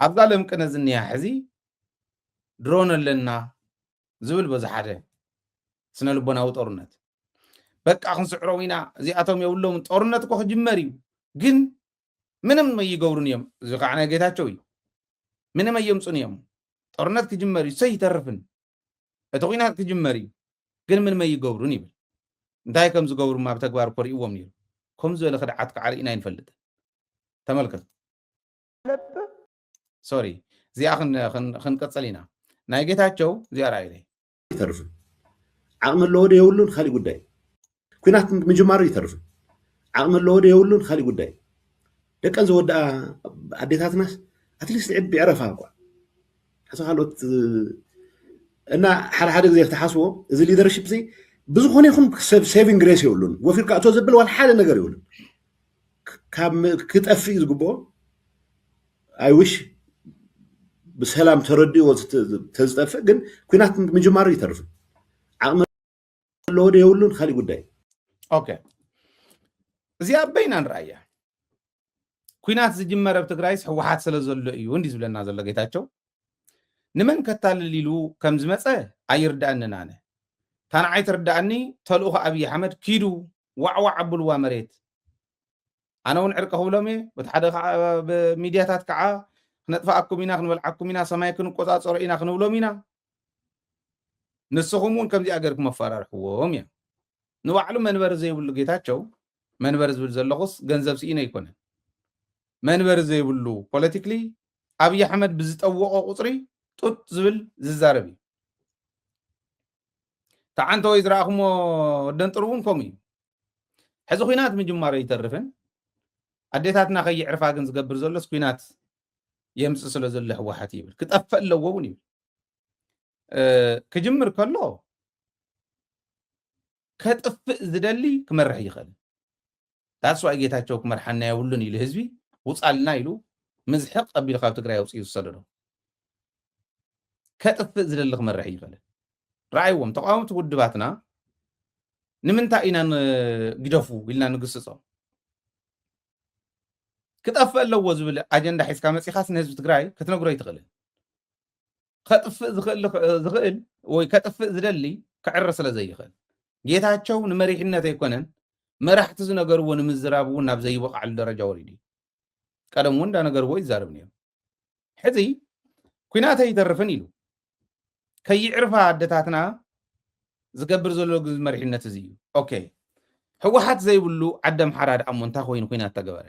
ኣብዛለም ቅነ ዝንያ ሕዚ ድሮን ኣለና ዝብል በዝሓደ ስነ ልቦናዊ ጦርነት በቃ ክንስዕሮም ኢና እዚኣቶም የብሎም ጦርነት እኮ ክጅመር እዩ ግን ምንም ይገብሩን እዮም እዚ ከዓ ናይ ጌታቸው እዩ ምንም የምፁን እዮም ጦርነት ክጅመር እዩ ሰይተርፍን እቲ ኩናት ክጅመር እዩ ግን ምንም ይገብሩን ይብል እንታይ ከም ዝገብሩ ኣብ ተግባር ኮሪእዎም ነይሩ ከም ዝበለ ክድዓት ከዓ ኢና ይንፈልጥ ተመልከት ሶሪ እዚኣ ክንቀፅል ኢና ናይ ጌታቸው እዚኣ ራእይ ይተርፍን ዓቕሚ ኣለዎ ዶ የብሉን ካሊእ ጉዳይ ኩናት ምጅማሩ ይተርፍን ዓቕሚ ኣለዎ ዶ የብሉን ካሊእ ጉዳይ ደቀን ዝወድኣ ኣዴታትናስ ኣትሊስት ዕድ ብዕረፋ እኳ ሓሳ ካልኦት እና ሓደ ሓደ ግዜ ክትሓስቦ እዚ ሊደርሽፕ እዚ ብዝኾነ ይኹን ሴቪንግ ግሬስ የብሉን ወፊርካ እቶ ዘብል ዋላ ሓደ ነገር የብሉን ካብ ክጠፍእ ዝግብኦ ኣይውሽ ብሰላም ተረዲእዎ ተዝጠፍእ ግን ኩናት ምጅማሩ ይተርፍን ዓቕሚ ኣለዎ ዶ የብሉን ካሊእ ጉዳይ ኦኬ እዚኣ በይና ንርአያ ኩናት ዝጅመረ ብትግራይስ ሕወሓት ስለ ዘሎ እዩ እንዲ ዝብለና ዘሎ ጌታቸው ንመን ከታልል ኢሉ ከም ዝመፀ ኣይርዳእንን ኣነ ታንዓይ ትርዳእኒ ተልእኹ ኣብዪ ኣሕመድ ኪዱ ዋዕዋዕ ኣብልዋ መሬት ኣነ እውን ዕርቀ ክብሎም እየ በቲ ሓደ ብሚድያታት ከዓ ክነጥፋኣኩም ኢና ክንበልዓኩም ኢና ሰማይ ክንቆፃፀሮ ኢና ክንብሎም ኢና ንስኹም እውን ከምዚኣ ገርኩም ኣፈራርሕዎም እዮም ንባዕሉ መንበሪ ዘይብሉ ጌታቸው መንበሪ ዝብል ዘለኹስ ገንዘብ ስኢነ ኣይኮነን መንበሪ ዘይብሉ ፖለቲክሊ ኣብዪ ኣሕመድ ብዝጠወቆ ቁፅሪ ጡጥ ዝብል ዝዛረብ እዩ ተዓንተ ወይ ዝረኣኹሞ ወደንጥሩ እውን ከምኡ እዩ ሕዚ ኩናት ምጅማሮ ይተርፍን ኣዴታትና ከይዕርፋ ግን ዝገብር ዘሎስ ኩናት የምፅእ ስለ ዘሎ ሕወሓት ይብል ክጠፍእ ኣለዎ እውን ይብል ክጅምር ከሎ ከጥፍእ ዝደሊ ክመርሕ ይኽእል ታስዋይ ጌታቸው ክመርሓና የብሉን ኢሉ ህዝቢ ውፃልና ኢሉ ምዝሕቕ ኣቢሉ ካብ ትግራይ ኣውፅኡ ዝሰደዶ ከጥፍእ ዝደሊ ክመርሕ ይኽእል ረኣይዎም ተቃወምቲ ውድባትና ንምንታይ ኢና ግደፉ ኢልና ንግስፆም ክጠፍእ ኣለዎ ዝብል ኣጀንዳ ሒዝካ መፂኻስ ንህዝቢ ትግራይ ክትነግሮ ይትኽእልን ከጥፍእ ዝኽእል ወይ ከጥፍእ ዝደሊ ክዕረ ስለ ዘይኽእል ጌታቸው ንመሪሕነት ኣይኮነን መራሕቲ ዝነገርዎ ንምዝራብ እውን ናብ ዘይበቃዕሉ ደረጃ ወሪዱ ቀደም እውን እንዳነገርዎ ይዛረብ ነይሩ ሕዚ ኩናት ኣይተርፍን ኢሉ ከይዕርፋ ኣዴታትና ዝገብር ዘሎ መሪሕነት እዚ እዩ ኦኬ ሕወሓት ዘይብሉ ዓዲ ኣምሓራ ደኣ እሞ እንታይ ኮይኑ ኩናት ተገበረ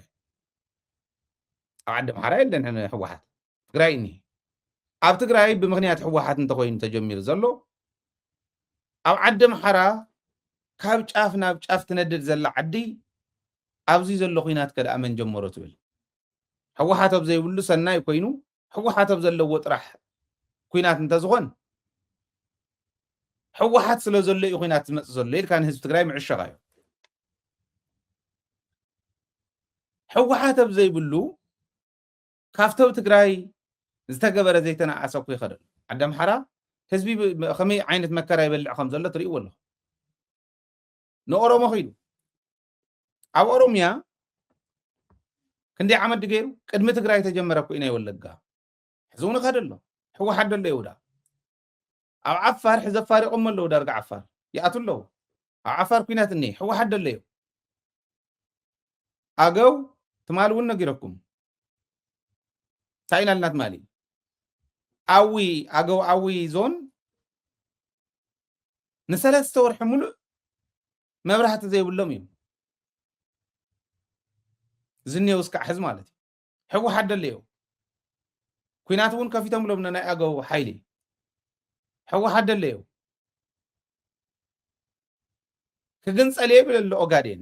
ኣብ ዓዲ ኣምሓራ የለን ሕወሓት ትግራይ እኒ ኣብ ትግራይ ብምክንያት ሕወሓት እንተኮይኑ ተጀሚሩ ዘሎ ኣብ ዓዲ ኣምሓራ ካብ ጫፍ ናብ ጫፍ ትነድድ ዘላ ዓዲ ኣብዚ ዘሎ ኩናት ከደኣ መን ጀመሮ ትብል ሕወሓት ኣብ ዘይብሉ ሰናይ ኮይኑ ሕወሓት ኣብ ዘለዎ ጥራሕ ኩናት እንተዝኾን ሕወሓት ስለ ዘሎ እዩ ኩናት ዝመፅእ ዘሎ ኢልካ ንህዝቢ ትግራይ ምዕሸኻ እዩ ሕወሓት ኣብ ዘይብሉ ካብቶም ትግራይ ዝተገበረ ዘይተናኣሰ እኮ ይኸደ ዓዲ ኣምሓራ ህዝቢ ከመይ ዓይነት መከራ ይበልዕ ከም ዘሎ ትርእይዎ ኣለኹ ንኦሮሞ ኺዱ ኣብ ኦሮምያ ክንደይ ዓመት ገይሩ ቅድሚ ትግራይ ተጀመረ እኮ ኢና ይወለጋ ሕዚ እውን ኸደ ኣሎ ሕወሓት ደሎ ይውዳ ኣብ ዓፋር ሕዚ ኣፋሪቆም ኣለዉ ዳርጋ ዓፋር ይኣቱ ኣለዉ ኣብ ዓፋር ኩናት እኒሄ ሕወሓት ደሎ እዩ ኣገው ትማል እውን ነጊረኩም እንታይ ኢና ልና ትማሊ ኣዊ ኣገው ኣዊ ዞን ንሰለስተ ወርሒ ሙሉእ መብራህቲ ዘይብሎም እዮም ዝኔው እስካዕ ሕዚ ማለት እዩ ሕወሓት ደሎ እዩ ኩናት እውን ከፊቶምሎም ናይ ኣገው ሓይሊ ሕወሓት ደሎ እዩ ክግንፀል የብል ኣሎ ኦጋዴን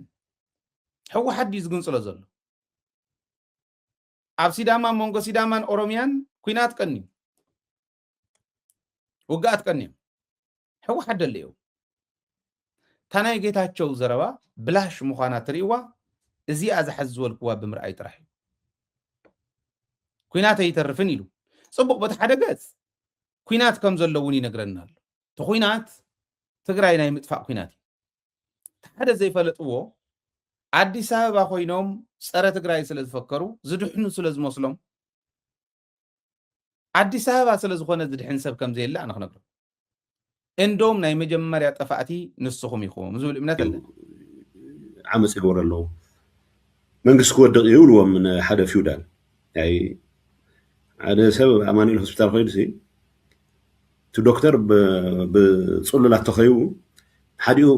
ሕወሓት ድዩ ዝግንፅሎ ዘሎ ኣብ ሲዳማ መንጎ ሲዳማን ኦሮምያን ኩናት ቀኒ ውግኣት ቀኒ ሕወሓት ደሎ እዩ ታናይ ጌታቸው ዘረባ ብላሽ ምዃና ትርእዋ እዚኣ ዝሓዝ ዝበልክዋ ብምርኣይ ጥራሕ እዩ ኩናት ኣይተርፍን ኢሉ ፅቡቅ በቲ ሓደ ገፅ ኩናት ከም ዘሎ እውን ይነግረና ኣሎ እቲ ኩናት ትግራይ ናይ ምጥፋእ ኩናት እዩ ሓደ ዘይፈለጥዎ ኣዲስ ኣበባ ኮይኖም ፀረ ትግራይ ስለ ዝፈከሩ ዝድሕኑ ስለ ዝመስሎም አዲስ አበባ ስለ ዝኾነ ዝድሕን ሰብ ከም ዘየላ ኣነ ክነግሮ እንደውም ናይ መጀመርያ ጠፋእቲ ንስኹም ኢኹም ዝብል እምነት ኣለ ዓመፅ ይገብሩ ኣለዉ መንግስቲ ክወድቕ ይብልዎም ሓደ ፊውዳል ሓደ ሰብ ኣማኑኤል ሆስፒታል ኮይዱ እቲ ዶክተር ብፅሉላት ተኸይቡ ሓዲኡ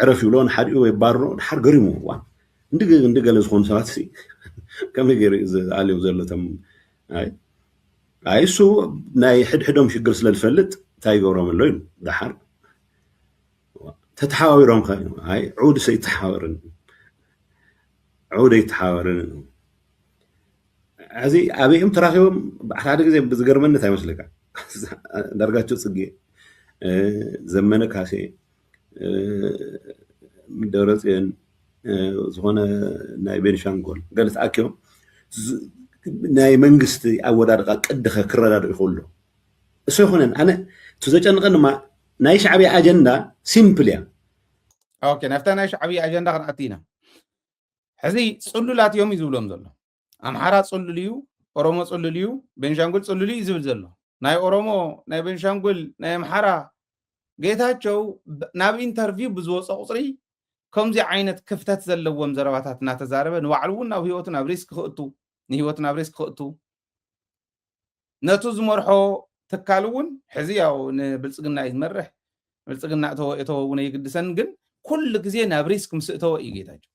ዕረፍ ይብሎ ንሓዲኡ ይባርሮ ድሓር ገሪሙ እንድገለ ዝኾኑ ሰባት ከመይ ገይሩ ዝኣልዮም ዘሎ ቶም እሱ ናይ ሕድሕዶም ሽግር ስለ ዝፈልጥ እንታይ ይገብሮም ኣሎ ኢሉ ድሓር ተተሓዋዊሮም ኸ ዑድ ሰይተሓዋወርን ዑድ ኣይተሓዋወርን ሕዚ ኣብኦም ተራኺቦም ሓደ ግዜ ብዝገርመነት ኣይመስለካ ዳርጋቸው ፅጌ ዘመነ ካሴ ደብረፅዮን ዝኾነ ናይ ቤንሻንጎል ገለ ተኣኪቦም ናይ መንግስቲ ኣወዳድቃ ቅድኸ ክረዳድኡ ይኽእሉ እሱ ይኹነን ኣነ እቲ ዘጨንቐን ድማ ናይ ሻዕብያ ኣጀንዳ ሲምፕል እያ ኦኬ ናብታ ናይ ሻዕብያ ኣጀንዳ ክንኣቲ ኢና ሕዚ ፅሉላት እዮም እዩ ዝብሎም ዘሎ ኣምሓራ ፅሉል እዩ ኦሮሞ ፅሉል እዩ ቤንሻንጉል ፅሉል እዩ ዝብል ዘሎ ናይ ኦሮሞ ናይ ቤንሻንጉል ናይ ኣምሓራ ጌታቸው ናብ ኢንተርቪው ብዝወፀ ቁፅሪ ከምዚ ዓይነት ክፍተት ዘለዎም ዘረባታት እናተዛረበ ንባዕሉ እውን ናብ ሂወቱ ናብ ሪስክ ክእቱ ንሂወቱ ናብ ሪስክ ክእቱ ነቱ ዝመርሖ ትካል እውን ሕዚ ያው ንብልፅግና እዩ ዝመርሕ ብልፅግና እተወ እውን ይግድሰን ግን ኩሉ ግዜ ናብ ሪስክ ምስእተወ እዩ ጌታቸው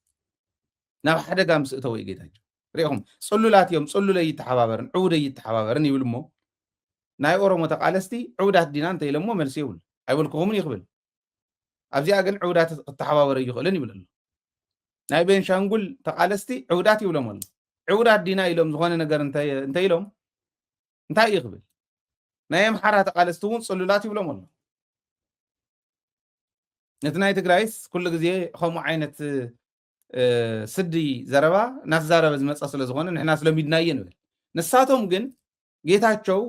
ናብ ሓደጋ ምስእተወ እዩ ጌታቸው ሪኢኹም ፅሉላት እዮም ፅሉለ ይተሓባበርን ዕውደ ይተሓባበርን ይብል እሞ ናይ ኦሮሞ ተቃለስቲ ዕውዳት ዲና እንተኢሎሞ መልሲ ይብሉ ኣይበልክኹምን ይኽብል ኣብዚኣ ግን ዕውዳት ክተሓባበረ ይኽእልን ይብል ኣሎ ናይ ቤንሻንጉል ተቃለስቲ ዕውዳት ይብሎም ኣሎ ዕውዳት ዲና ኢሎም ዝኾነ ነገር እንተኢሎም እንታይ ይኽብል ናይ ኣምሓራ ተቃለስቲ እውን ፅሉላት ይብሎም ኣሎ ነቲ ናይ ትግራይስ ኩሉ ግዜ ከምኡ ዓይነት ስዲ ዘረባ ናተዛረበ ዝመፀ ስለ ዝኾነ ንሕና ስለሚድናየ ንብል ንሳቶም ግን ጌታቸው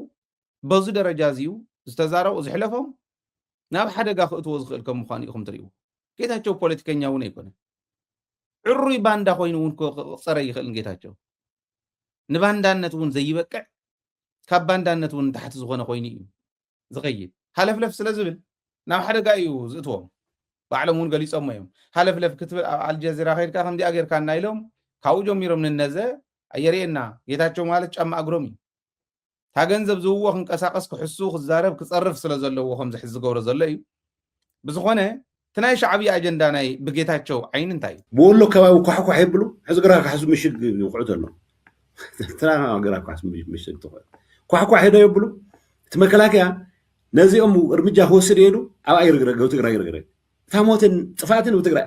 በዚ ደረጃ እዚዩ ዝተዛረቡ ዝሕለፎም ናብ ሓደጋ ክእትዎ ዝኽእል ከም ምዃኑ ኢኹም ትሪእዎ ጌታቸው ፖለቲከኛ እውን ኣይኮነን ዕሩይ ባንዳ ኮይኑ እውን ክፀረ ይኽእል ጌታቸው ንባንዳነት እውን ዘይበቅዕ ካብ ባንዳነት እውን ታሕቲ ዝኾነ ኮይኑ እዩ ዝኸይድ ሃለፍለፍ ስለ ዝብል ናብ ሓደጋ እዩ ዝእትዎም ባዕሎም እውን ገሊፆሞ እዮም ሃለፍለፍ ክትብል ኣብ ኣልጀዚራ ከይድካ ከምዚኣ ጌርካ እናኢሎም ካብኡ ጀሚሮም ንነዘ ኣየርየና ጌታቸው ማለት ጫማ እግሮም እዩ تا ገንዘብ ዝውዎ ክንቀሳቀስ ክሕሱ ክዛረብ ክፀርፍ ስለ ዘለዎ ከምዚ ሕዚ ዝገብሮ ዘሎ እዩ ብዝኾነ ትናይ ሻዕብያ ኣጀንዳ ናይ ብጌታቸው ዓይን እንታይ ብወሎ ከባቢ ኳሕኳሕ ይብሉ ሕዚ ግራ ክሓስብ ምሽግ ይውቅዑ ዘሎ ትራ ግራ ክሓስብ ምሽግ ትኽእል ኳሕኳሕ ሄዶ ይብሉ እቲ መከላከያ ነዚኦም እርምጃ ክወስድ የሉ ኣብ ኣይርግረግ ኣብ ትግራይ ይርግረግ እታ ሞትን ጥፋትን ብትግራይ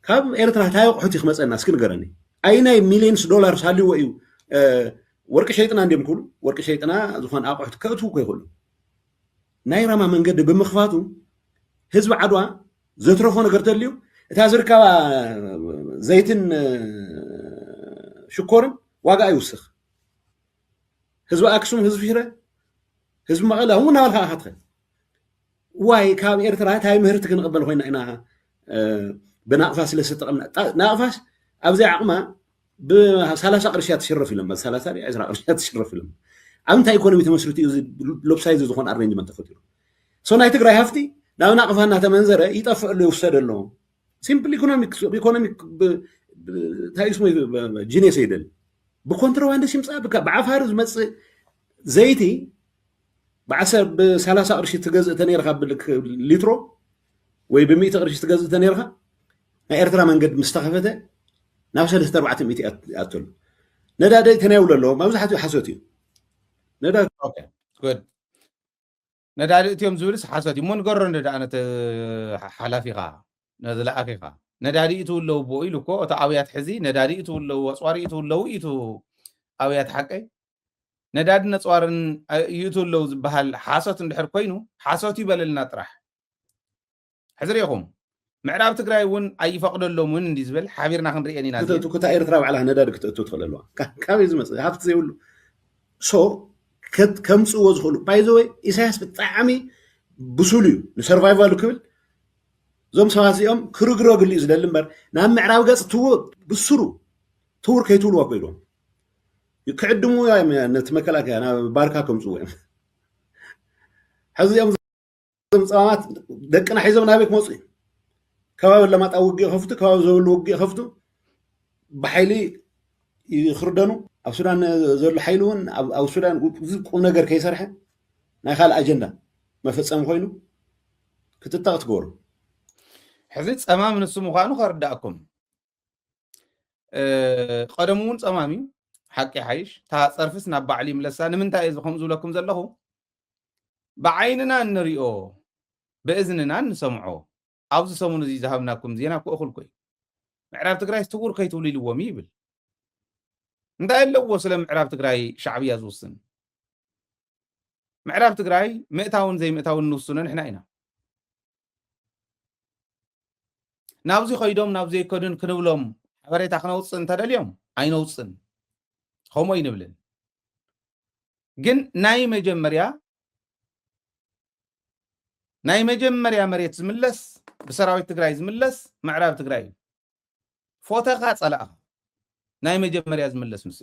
ካብ ኤርትራ እንታይ ኣቑሑት ይክመፀና እስኪ ንገረኒ ኣይናይ ሚሊዮንስ ዶላር ሳልይዎ እዩ ወርቂ ሸይጥና እንዲም ኩሉ ወርቂ ሸይጥና ዝኾነ ኣቑሑት ከእትው እኮ ይኽእሉ ናይ ራማ መንገዲ ብምኽፋቱ ህዝቢ ዓድዋ ዘትረፎ ነገር ተልዩ እታ ዝርከባ ዘይትን ሽኮርን ዋጋ ይውስኽ ህዝቢ ኣክሱም ህዝቢ ሽረ ህዝቢ መቐለ እውን ናባልካ ካትኸ ዋይ ካብ ኤርትራ እንታይ ምህርቲ ክንቕበል ኮይና ኢና ብናቕፋስ ስለዝተጠቐምና ናቕፋስ ኣብዘይ ዓቕማ ب30 قرشات تشرف لهم بس 30 10 قرشات تشرف لهم أنت إيكونومي تمسرتي لوب سايز زخون أرينجمنت تفكير صناعة تجري هفتي لو نقف هنا تمنزره يطفئ اللي يوصل له سيمبل إيكونوميك هاي اسمه جيني سيدل بكونترو عنده شيء مصاب بعفارز مس زيتي بعسر ب30 قرش تجز تنيرها بالك لترو وب100 قرش تجز تنيرها إيرترا من قد مستخفته نفس اللي 400 أتل نداد تناول له ما بزحت حسوتي نداد اوكي جود نداد تيوم زولس حسوتي مون قرن نداد انا حلافيقا نزل اخيقا نداد يتول له بويلو كو تعاويات حزي نداد يتول له صواري يتول له يتو اويات حقي نداد نصوارن يتول له بحال حاسوت اندحر كوينو حاسوتي بللنا طرح حزريهم معراب تግራይ እውን ኣይፈቅደሎም ውን እንዲዝበል ሓቢርና ክንሪአን ኢና እዚ ኩታ ኤርትራ ባዕላ ነዳድ ክትእቱ ትኽእለዋ ካበይ ዝመጽ ሃብቲ ዘይብሉ ሶ ከምፅዎ ዝኽእሉ ባይ ዘ ወይ ኢሳያስ ብጣዕሚ ብሱል እዩ ንሰርቫይቫሉ ክብል እዞም ሰባት እዚኦም ክርግረግሉ እዩ ዝደሊ እምበር ናብ ምዕራብ ገፅ ትዎ ብስሩ ትውር ከይትብልዋ ኮይዶም كعدمو يا نتمكلك انا باركاكم صوين حزي يوم صامات دقنا حيزو نابك موصي كباب لما طوقي خفتو كباب زول وقي خفتو بحيلي يخردنو او سودان زول حيلون او سودان قوم نجر كيسرح ناي خال اجندا ما فصم خوينو كتتاق تقول حزيت امام نسو مخانو خرداكم قدمون صمامي حقي حيش تا صرفس ناب بعلي ملسا نمنتا اذ خمزو لكم زلخو بعيننا نريو باذننا نسمعو ابز سمون زي ذهبناكم زينا كو اخل كوي معراب تግራይ ስትጉር ከይትውልልዎም ይብል እንታይ ኣለዎ ስለ ምዕራብ ትግራይ ሻዕብያ ዝውስን ምዕራብ ትግራይ ምእታውን ዘይምእታውን ንውስኖ ንሕና ኢና ናብዚ ኸይዶም ናብዚ ይከዱን ክንብሎም ሓበሬታ ክነውፅእ እንተደልዮም ኣይነውፅን ከምኡ ይንብልን ግን ናይ መጀመርያ መሬት ዝምለስ ብሰራዊት ትግራይ ዝምለስ ምዕራብ ትግራይ ፎተኻ ጸላእኻ ናይ መጀመርያ ዝምለስ ንሱ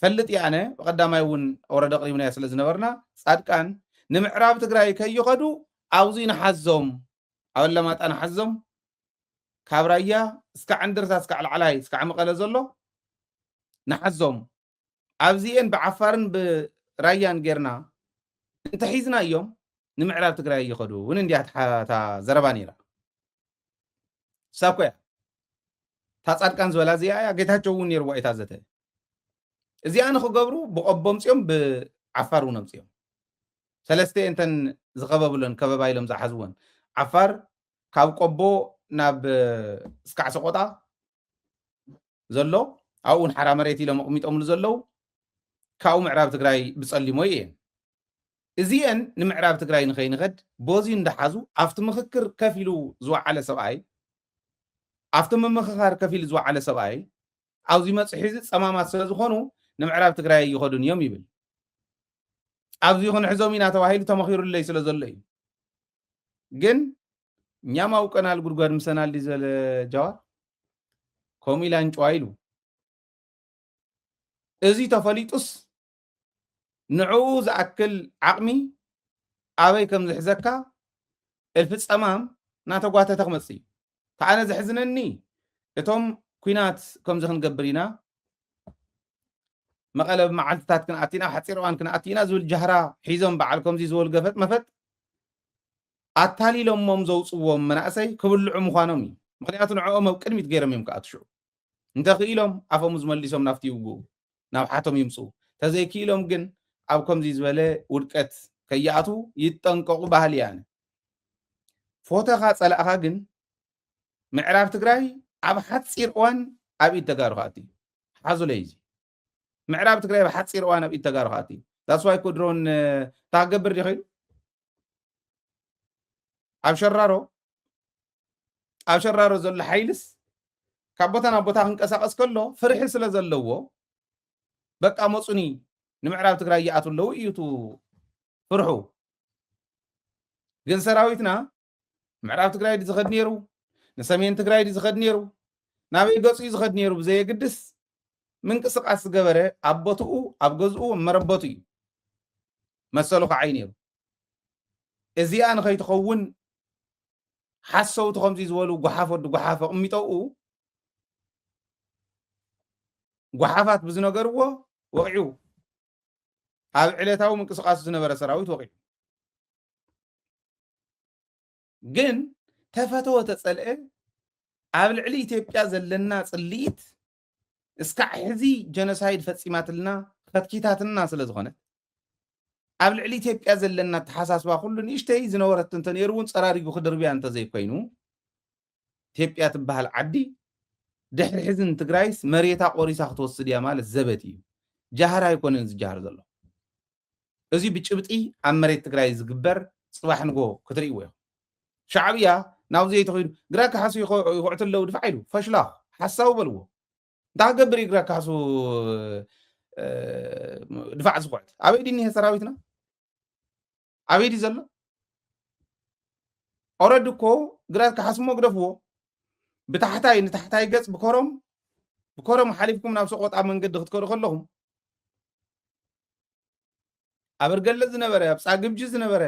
ፈልጥ ያነ በቀዳማይ ውን ወረዳ ቅሪብና ስለ ዝነበርና ጻድቃን ንምዕራብ ትግራይ ከይኸዱ አውዚ ንሓዞም አወለማጣ ንሓዞም ካብ ራያ እስከ ዓንድርታ እስከ ዓልዓላይ እስከ ዓመቐለ ዘሎ ንሓዞም ኣብዚአን ብዓፋርን ብራያን ጌርና እንተሒዝና እዮም ንምዕራብ ትግራይ ይኸዱ ውን እንዲያ ታ ዘረባ ነይራ ሳኮያ ታጻድቃን ዝበላ እዚኣ ጌታቸው ውን ነይርዋ እታ ዘተ እዚኣ ንኽገብሩ ብቆቦም ጽዮም ብዓፋር ውን ኣምጽዮም ሰለስተ እንተን ዝኸበብሎን ከበባ ኢሎም ዝሓዝወን ዓፋር ካብ ቆቦ ናብ እስካዕ ሰቆጣ ዘሎ ኣብኡን ሓራ መሬት ኢሎም ኣቕሚጦምሉ ዘለው ካብኡ ምዕራብ ትግራይ ብጸሊሞ እየን እዚአን ንምዕራብ ትግራይ ንኸይንኸድ ቦዚ እንዳሓዙ ኣብቲ ምኽክር ከፍ ኢሉ ዝወዓለ ሰብኣይ ኣብቲ ምምኽኻር ከፍ ኢሉ ዝወዓለ ሰብኣይ ኣብዚ መፅሒ እዚ ፀማማት ስለ ዝኾኑ ንምዕራብ ትግራይ ይኸዱን እዮም ይብል ኣብዚ ክንሕዞም ኢና ተባሂሉ ተመኺሩለይ ስለ ዘሎ እዩ ግን እኛም አውቀናል ጉድጓድ ምሰናል ዝበለ ጃዋር ከምኡ ኢላ እንጭዋ ኢሉ እዚ ተፈሊጡስ ንዕኡ ዝኣክል ዓቕሚ ኣበይ ከም ዝሕዘካ እልፊ ፀማም ናተጓተተ ክመፅእ እዩ ከኣነ ዘሕዝነኒ እቶም ኩናት ከምዚ ክንገብር ኢና መቐለ መዓልትታት ክንኣቲና ሓፂር እዋን ክንኣቲና ዝብል ጃህራ ሒዞም በዓል ከምዚ ዝበሉ ገፈጥ መፈጥ ኣታሊሎሞም ዘውፅዎም መናእሰይ ክብልዑ ምዃኖም እዩ ምክንያቱ ንዕኦም ኣብ ቅድሚት ገይሮም እዮም ከኣትሽዑ እንተኽኢሎም ኣፎም ዝመሊሶም ናፍቲ ይውግኡ ናብ ሓቶም ይምፁ ተዘይክኢሎም ግን ኣብ ከምዚ ዝበለ ውድቀት ከይኣቱ ይጠንቀቁ ባህል ያነ ፎቶኻ ፀላእኻ ግን ምዕራብ ትግራይ ኣብ ሓፂር እዋን ኣብ ኢድ ተጋሩ ከኣቲ ሓዙለይ እዚ ምዕራብ ትግራይ ኣብ ሓፂር እዋን ኣብ ኢድ ተጋሩ ከኣቲ ዳስዋይ ኩድሮን ታገብር ዲኺል ኣብ ሸራሮ ዘሎ ሓይልስ ካብ ቦታ ናብ ቦታ ክንቀሳቀስ ከሎ ፍርሒ ስለ ዘለዎ በቃ መፁኒ ንምዕራብ ትግራይ ይኣቱ ኣለዉ እዩቱ ፍርሑ ግን ሰራዊትና ምዕራብ ትግራይ ዝኸድ ነይሩ ንሰሜን ትግራይ ዝኸድ ነይሩ ናበይ ገፁ ዝኸድ ነይሩ ብዘየግድስ ምንቅስቃስ ዝገበረ ኣብ ቦትኡ ኣብ ገዝኡ መረበቱ እዩ መሰሉ ከዓይ ነይሩ እዚኣ ንኸይትኸውን ሓሰውቲ ከምዚ ዝበሉ ጓሓፍ ወዲ ጓሓፍ ኣቕሚጠው ጓሓፋት ብዝነገርዎ ወቂዑ ኣብ ዕለታዊ ምንቅስቃስ ዝነበረ ሰራዊት ወቂዑ ግን ተፈተወ ተጸልአ ኣብ ልዕሊ ኢትዮጵያ ዘለና ጽልኢት እስካዕ ሕዚ ጀኖሳይድ ፈጺማትልና ፈትኪታትና ስለ ዝኾነት ኣብ ልዕሊ ኢትዮጵያ ዘለና ተሓሳስባ ኩሉ ንእሽተይ ዝነበረት እንተ ነይሩ እውን ፀራሪጉ ክድርብያ እንተ ዘይኮይኑ ኢትዮጵያ ትበሃል ዓዲ ድሕሪ ሕዝን ትግራይስ መሬታ ቆሪሳ ክትወስድ እያ ማለት ዘበት እዩ ጃህራ ኣይኮነን ዝጃህር ዘሎ እዚ ብጭብጢ ኣብ መሬት ትግራይ ዝግበር ፅባሕ ንጎ ክትርእይዎ እዮም ሻዕብያ ናብዚ ተኺዱ ግራ ካሓሱ ይኹዕት ኣለዉ ድፋዕ ኢሉ ፈሽላኽ ሓሳቡ በልዎ እንዳገብር ግራ ካሓሱ ድፋዕ ዝኹዕት ኣበይ ድኒሄ ሰራዊትና ኣበይ ዲ ዘሎ ኦረዲ እኮ ግራት ካሓስሞ ግደፍዎ ብታሕታይ ንታሕታይ ገፅ ብኮሮም ሓሊፍኩም ናብ ሰቆጣ መንገዲ ክትከዱ ከለኹም አበርገለ ዝነበረ ኣብ ጻግምጂ ዝነበረ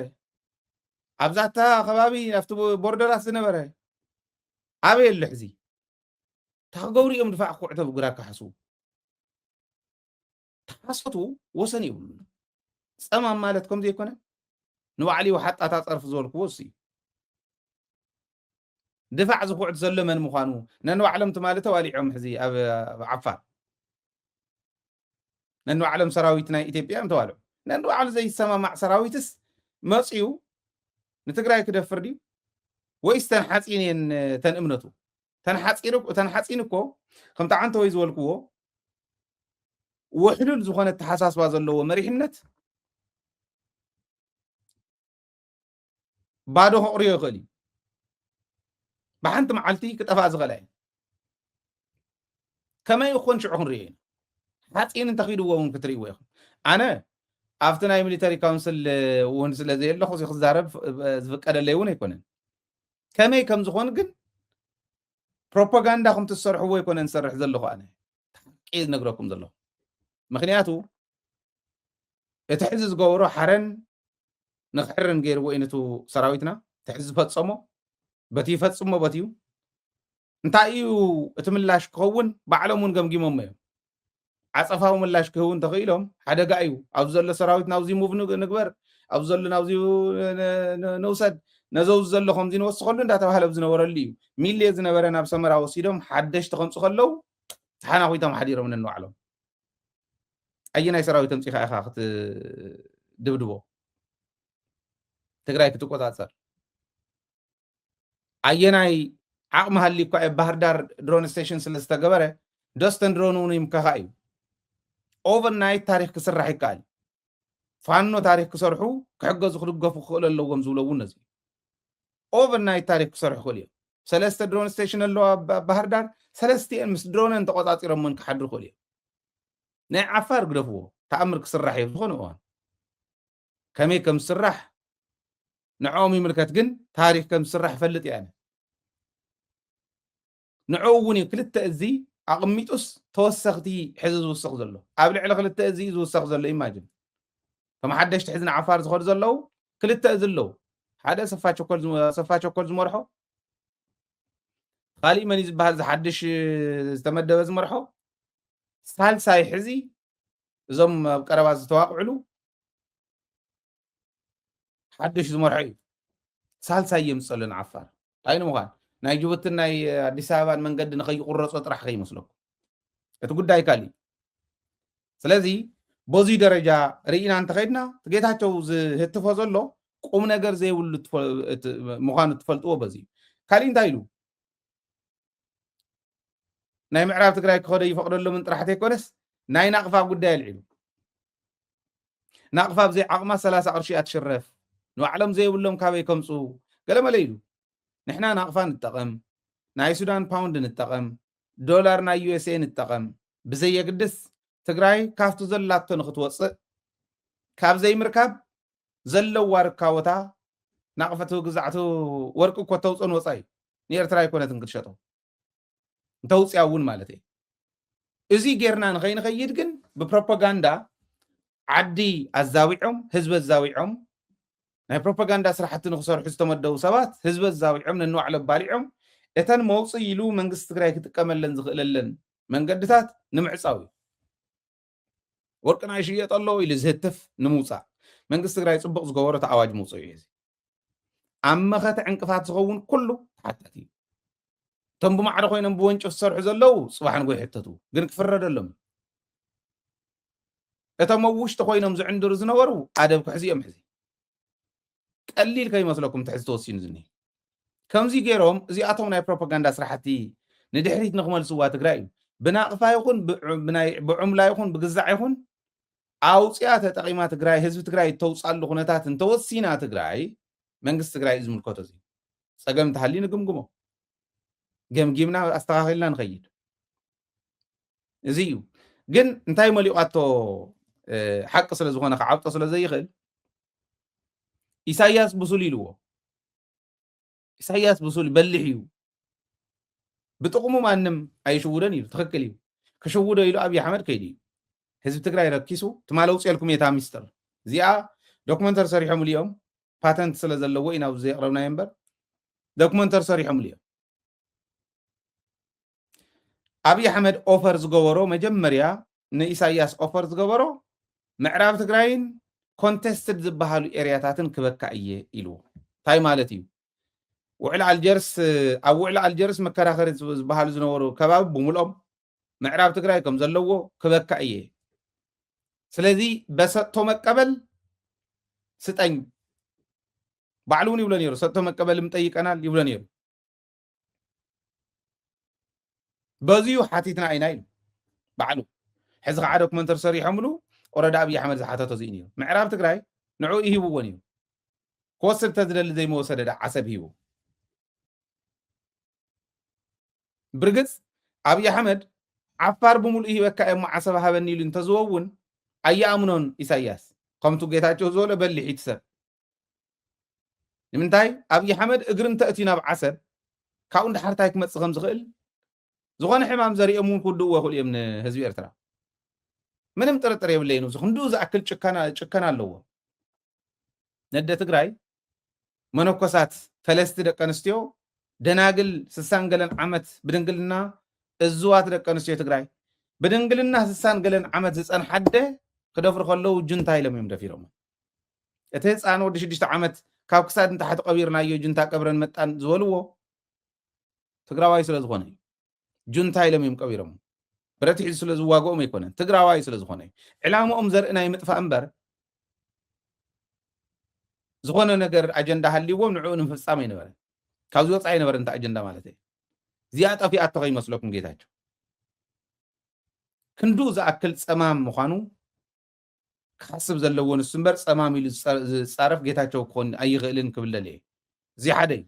ኣብዛታ ከባቢ ኣብቲ ቦርደራት ዝነበረ ኣበይ ኣሎ ሕዚ ታገብሩ እዮም ድፋዕ ኩዕተ ብግራ ካሕሱ ታሓሶቱ ወሰን ይብሉ ጸማም ማለት ከምዚ ይኮነ ንባዕሊ ሓጣታ ጸርፍ ዝበልክዎ እሱ ድፋዕ ዝኩዕት ዘሎ መን ምዃኑ ነንባዕሎም ትማለ ተዋሊዖም ሕዚ ኣብ ዓፋር ነንባዕሎም ሰራዊት ናይ ኢትዮጵያ ተዋልዑ ነንባዕሉ ዘይሰማማዕ ሰራዊትስ መፅዩ ንትግራይ ክደፍር ድዩ ወይስ ተን ሓፂን እየን ተን እምነቱ ተን ሓፂን እኮ ከምቲ ዓንተ ወይ ዝበልክዎ ውሕሉል ዝኾነ ተሓሳስባ ዘለዎ መሪሕነት ባዶ ከቕርዮ ይኽእል እዩ ብሓንቲ መዓልቲ ክጠፋእ ዝኽእላ እዩ ከመይ ይኮን ሽዑ ክንሪኦ ኢና ሓፂን እንተኺድዎ እውን ክትርእይዎ ኢኹም ኣነ ኣብቲ ናይ ሚሊተሪ ካውንስል እውን ስለ ዘየለኹ እዚ ክዛረብ ዝፍቀደለይ እውን ኣይኮነን ከመይ ከም ዝኾን ግን ፕሮፓጋንዳ ከም ትሰርሕዎ ይኮነን ዝሰርሕ ዘለኹ ኣነ ታቂ ዝነግረኩም ዘለኹ ምክንያቱ እቲ ሕዚ ዝገበሮ ሓረን ንክሕርን ገይርዎ ዓይነቱ ሰራዊትና እቲ ሕዚ ዝፈፀሞ በቲ ይፈፅሞ በትዩ እንታይ እዩ እቲ ምላሽ ክኸውን ባዕሎም እውን ገምጊሞም እዮም ዓፀፋዊ ምላሽ ክህውን ተኽኢሎም ሓደጋ እዩ ኣብዚ ዘሎ ሰራዊት ናብዚ ሙቭ ንግበር ኣብዚ ዘሎ ናብዚ ንውሰድ ነዘውዝ ዘሎ ከምዚ ንወስኸሉ እንዳተባሃለ ዝነበረሉ እዩ ሚልየ ዝነበረ ናብ ሰመራ ወሲዶም ሓደሽቲ ከምፁ ከለው ተሓናኺቶም ሓዲሮም ነንባዕሎም ኣየናይ ሰራዊት ተምፂኻ ኢኻ ክትድብድቦ ትግራይ ክትቆፃፀር ኣየናይ ዓቕሚ ሃልዩ እኳ ባህር ዳር ድሮን ስቴሽን ስለ ዝተገበረ ደስተን ድሮን እውን ይምከኻ እዩ ኦቨርናይት ታሪክ ክስራሕ ይከኣል ፋኖ ታሪክ ክሰርሑ ክሕገዙ ክድገፉ ክኽእሉ ኣለዎም ዝብሎ እውን ነዚ ኦቨርናይት ታሪክ ክሰርሑ ክኽእል እዮም ሰለስተ ድሮን ስቴሽን ኣለዋ ባህር ዳር ሰለስቲአን ምስ ድሮነን ተቆፃፂሮምን ክሓድሩ ክኽእል እዮም ናይ ዓፋር ግደፍዎ ተኣምር ክስራሕ እዩ ዝኾነ እዋን ከመይ ከም ዝስራሕ ንዕኦም ይምልከት ግን ታሪክ ከም ዝስራሕ ይፈልጥ እያ ንዕኡ እውን እዩ ክልተ እዚ ኣቕሚጡስ ተወሰኽቲ ሕዚ ዝውስኽ ዘሎ ኣብ ልዕሊ ክልተ እዚ ዝውስኽ ዘሎ ኢማጅን ከም ሓደሽቲ ሕዚ ንዓፋር ዝኸዱ ዘለው ክልተ እዚ ኣለው ሓደ ሰፋ ቸኮል ዝመርሖ ካሊእ መን ዝበሃል ዝሓድሽ ዝተመደበ ዝመርሖ ሳልሳይ ሕዚ እዞም ኣብ ቀረባ ዝተዋቅዕሉ ሓድሽ ዝመርሖ እዩ ሳልሳይ የምፅእ ኣሎ ንዓፋር እንታይ ንምዃን ናይ ጅቡትን ናይ ኣዲስ ኣበባን መንገዲ ንኸይቁረፆ ጥራሕ ከይመስለኩም እቲ ጉዳይ ካሊእ ስለዚ በዚ ደረጃ ርኢና እንተኸይድና ጌታቸው ዝህትፎ ዘሎ ቁም ነገር ዘይብሉ ምዃኑ ትፈልጥዎ በዚ ካሊእ እንታይ ኢሉ ናይ ምዕራብ ትግራይ ክኸደ ይፈቅደሎምን ጥራሕ ዘይኮነስ ናይ ናቕፋ ጉዳይ ኣልዒሉ ናቕፋ ብዘይ ዓቕማ 30 ቅርሺ ኣትሽረፍ ንባዕሎም ዘይብሎም ካበይ ከምፁ ገለመለ ኢሉ ንሕና ናቕፋ ንጠቐም ናይ ሱዳን ፓውንድ ንጠቐም ዶላር ናይ ዩኤስኤ ንጠቐም ብዘየግድስ ትግራይ ካብቲ ዘላቶ ንክትወፅእ ካብ ዘይምርካብ ዘለዋ ርካቦታ ናቕፈቱ ግዛዕቱ ወርቂ እኮ ተውፅኦን ወፃ እዩ ንኤርትራ ይኮነትን ክትሸጦ እንተውፅያ እውን ማለት እዩ እዚ ጌርና ንኸይንኸይድ ግን ብፕሮፓጋንዳ ዓዲ ኣዛዊዖም ህዝቢ ኣዛዊዖም ናይ ፕሮፓጋንዳ ስራሕቲ ንክሰርሑ ዝተመደቡ ሰባት ህዝቢ ኣዛዊዖም ነንባዕሎም ባሊዖም እተን መውፅእ ኢሉ መንግስቲ ትግራይ ክጥቀመለን ዝኽእለለን መንገድታት ንምዕፃው እዩ ወርቅና ይሽየጥ ኣሎ ኢሉ ዝህትፍ ንምውፃእ መንግስቲ ትግራይ ፅቡቅ ዝገበሮ ተኣዋጅ ምውፅእ እዩ ኣብ መኸተ ዕንቅፋት ዝኸውን ኩሉ ተሓታት እዩ እቶም ብማዕረ ኮይኖም ብወንጭፍ ዝሰርሑ ዘለው ፅባሕ ንጎይ ሕተቱ ግን ክፍረደሎም እቶም ኣብ ውሽጢ ኮይኖም ዝዕንድሩ ዝነበሩ ኣደብ ክሕዚ እዮም ሕዚ ቀሊል ከይመስለኩም ትሕዚ ተወሲኑ ዝኒሄ ከምዚ ገይሮም እዚኣቶም ናይ ፕሮፓጋንዳ ስራሕቲ ንድሕሪት ንክመልስዋ ትግራይ እዩ ብናቕፋ ይኹን ብዑምላ ይኹን ብግዛዕ ይኹን ኣውፅያ ተጠቂማ ትግራይ ህዝቢ ትግራይ ተውፃሉ ኩነታት እንተወሲና ትግራይ መንግስቲ ትግራይ እዩ ዝምልከቶ እዚ ፀገም እንተሃልዩ ንግምግሞ ገምጊምና ኣስተኻኺልና ንኸይድ እዚ እዩ ግን እንታይ መሊቋቶ ሓቂ ስለ ዝኾነ ክዓብጦ ስለ ዘይኽእል ኢሳያስ ብሱል ኢልዎ ኢሳያስ ብሱል በሊሕ እዩ ብጥቕሙ ማንም ኣይሽውደን ኢሉ ትኽክል እዩ ክሽውዶ ኢሉ ኣብዪ ኣሕመድ ከይዲ እዩ ህዝቢ ትግራይ ረኪሱ ትማለ ውፅአልኩም የታ ሚስጥር እዚኣ ዶክመንተሪ ሰሪሖም እዮም ፓተንት ስለ ዘለዎ ኢና ኣብዚ የቕረብናዮ እምበር ዶክመንተሪ ሰሪሖም እዮም ኣብይ ኣሕመድ ኦፈር ዝገበሮ መጀመርያ ንኢሳያስ ኦፈር ዝገበሮ ምዕራብ ትግራይን ኮንቴስትድ ዝበሃሉ ኤርያታትን ክበካ እየ ኢልዎ እንታይ ማለት እዩ ውዕል ኣልጀርስ ኣብ ውዕል ኣልጀርስ መከራኸሪ ዝበሃሉ ዝነበሩ ከባቢ ብምልኦም ምዕራብ ትግራይ ከም ዘለዎ ክበካ እየ ስለዚ በሰጥቶ መቀበል ስጠኝ ባዕሉ እውን ይብሎ ነይሩ ሰጥቶ መቀበል ምጠይቀናል ይብሎ ነይሩ በዚሁ ሓቲትና ኢና ኢሉ ባዕሉ ሕዚ ከዓ ዶክመንተሪ ሰሪሖምሉ ኦረዳ ኣብይ ኣሕመድ ዝሓተቶ እዚ ነይሩ ምዕራብ ትግራይ ንዑ ይሂብዎ ነይሩ ክወስድ ተዝደሊ ዘይመወሰደ ዓሰብ ሂቡ ብርግፅ ኣብይ ኣሕመድ ዓፋር ብምሉእ ሂበካ እሞ ዓሰብ ሃበኒ ኢሉ እንተዝወውን ኣየኣምኖን ኢሳያስ ከምቱ ጌታቸው ዝበሎ በሊሕ ይትሰብ ንምንታይ ኣብይ ኣሕመድ እግሪ እንተእትዩ ናብ ዓሰብ ካብኡ እንዳሓርታይ ክመፅእ ከም ዝኽእል ዝኾነ ሕማም ዘሪኦም እውን ክውድእዎ ይኽእሉ እዮም ንህዝቢ ኤርትራ ምንም ጥርጥር የብለይኑ ክንድኡ ዝኣክል ጭከና ኣለዎ ነደ ትግራይ መነኮሳት ፈለስቲ ደቂ ኣንስትዮ ደናግል 60 ገለን ዓመት ብድንግልና እዝዋት ደቂ ኣንስትዮ ትግራይ ብድንግልና 60 ገለን ዓመት ዝፀንሓደ ክደፍሩ ከለዉ ጁንታ ኢሎም እዮም ደፊሮም እቲ ህፃን ወዲ 6 ዓመት ካብ ክሳድ እንታሕቲ ቀቢርናዮ ጁንታ ቀብረን መጣን ዝበልዎ ትግራዋይ ስለ ዝኾነ እዩ ጁንታ ኢሎም እዮም ቀቢሮም ብረት ሒዙ ስለ ዝዋግኦም ኣይኮነን ትግራዋይ ስለ ዝኾነ እዩ ዕላምኦም ዘርእናይ ምጥፋእ እምበር ዝኾነ ነገር ኣጀንዳ ሃልይዎም ንዕኡ ንምፍፃም ኣይነበረን ካብዚ ወፃኢ ነበረ እንታይ ኣጀንዳ ማለት እዩ እዚኣ ጠፊኣቶ ከይመስለኩም ጌታቸው ክንዱ ዝኣክል ፀማም ምዃኑ ክሓስብ ዘለዎ ንሱ እምበር ፀማም ኢሉ ዝፃረፍ ጌታቸው ክኾን ኣይኽእልን ክብለለ እየ እዚ ሓደ እዩ